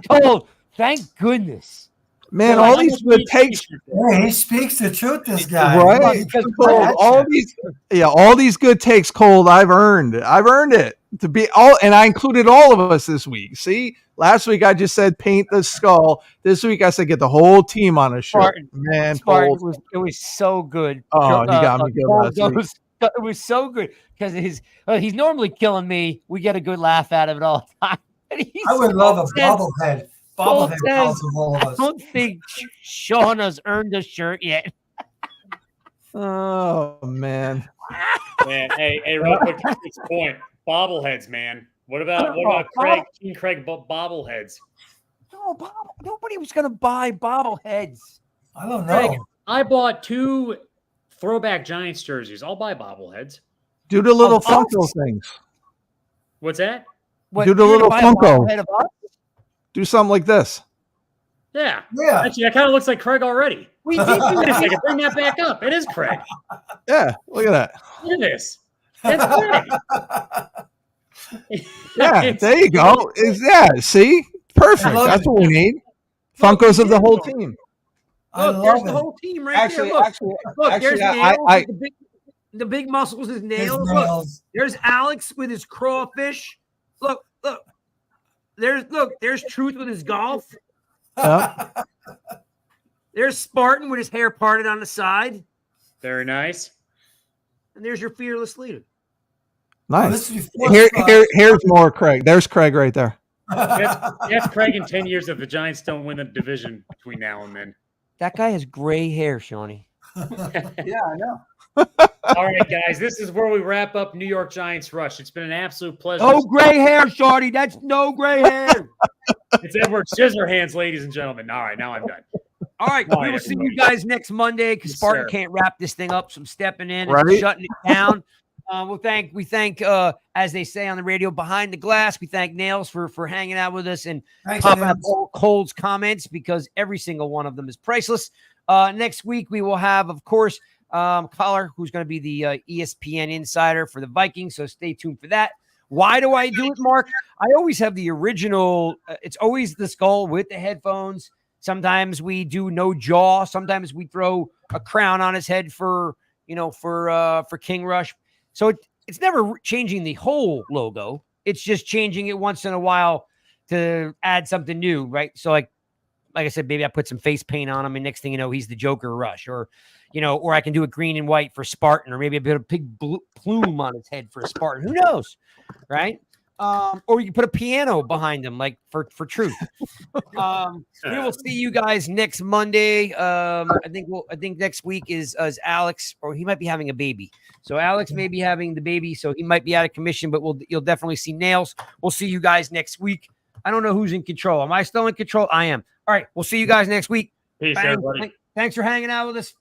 Cole. Thank goodness. Man, all these good takes. Yeah, he speaks the truth, this guy. Right? All these good takes, Cole, I've earned it to be all, and I included all of us this week. See, last week I just said paint the skull. This week I said get the whole team on a shirt. Spartan, it was so good. Oh, you got me good last week. It was so good because he's normally killing me. We get a good laugh out of it all the time. I would love a bobblehead. Bobblehead says, of all of us. I don't think Sean has earned a shirt yet. Oh man. Man, hey, real quick to this point, bobbleheads, man. What about King Craig bobbleheads? No, nobody was gonna buy bobbleheads. I don't know. Craig, I bought 2 throwback Giants jerseys. I'll buy bobbleheads. Do the little Funko things. What's that? Do the little Funko. Do something like this. Yeah. Actually, that kind of looks like Craig already. We did do this. I can bring that back up. It is Craig. Yeah, look at that. Look at this. That's Craig. Yeah, there you go. See? Perfect. That's what we need. Funkos of the whole team. Look, there's the whole team right there. Look, there's Nails. The big muscles is Nails. Look, there's Alex with his crawfish. Look. There's Truth with his golf. There's Spartan with his hair parted on the side. Very nice. And there's your fearless leader. Nice. Here's more Craig. There's Craig right there. That's Craig in 10 years if the Giants don't win the division between now and then. That guy has gray hair, Shawnee. Yeah, I know. All right, guys, this is where we wrap up New York Giants Rush. It's been an absolute pleasure. No gray hair, Shorty. That's no gray hair. It's Edward Scissorhands, ladies and gentlemen. All right, now I'm done. All right, we will see you guys next Monday because Spartan can't wrap this thing up. So I'm stepping in and shutting it down. We thank, as they say on the radio, behind the glass. We thank Nails for hanging out with us and popping up all Cole's comments because every single one of them is priceless. Next week we will have, of course, Collar, who's going to be the ESPN insider for the Vikings. So stay tuned for that. Why do I do it, Mark? I always have the original. It's always the skull with the headphones. Sometimes we do no jaw. Sometimes we throw a crown on his head for King Rush. So it's never changing the whole logo. It's just changing it once in a while to add something new, right? So like I said, maybe I put some face paint on him, and next thing you know, he's the Joker Rush, or I can do it green and white for Spartan, or maybe a bit of big plume on his head for a Spartan. Who knows, right? Or you can put a piano behind him, like for Truth. We will see you guys next Monday. I think next week is Alex, or he might be having a baby. So Alex may be having the baby, so he might be out of commission, but you'll definitely see Nails. We'll see you guys next week. I don't know who's in control. Am I still in control? I am. All right, we'll see you guys next week. Peace, everybody. Thanks for hanging out with us.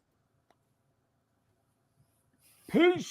Peace.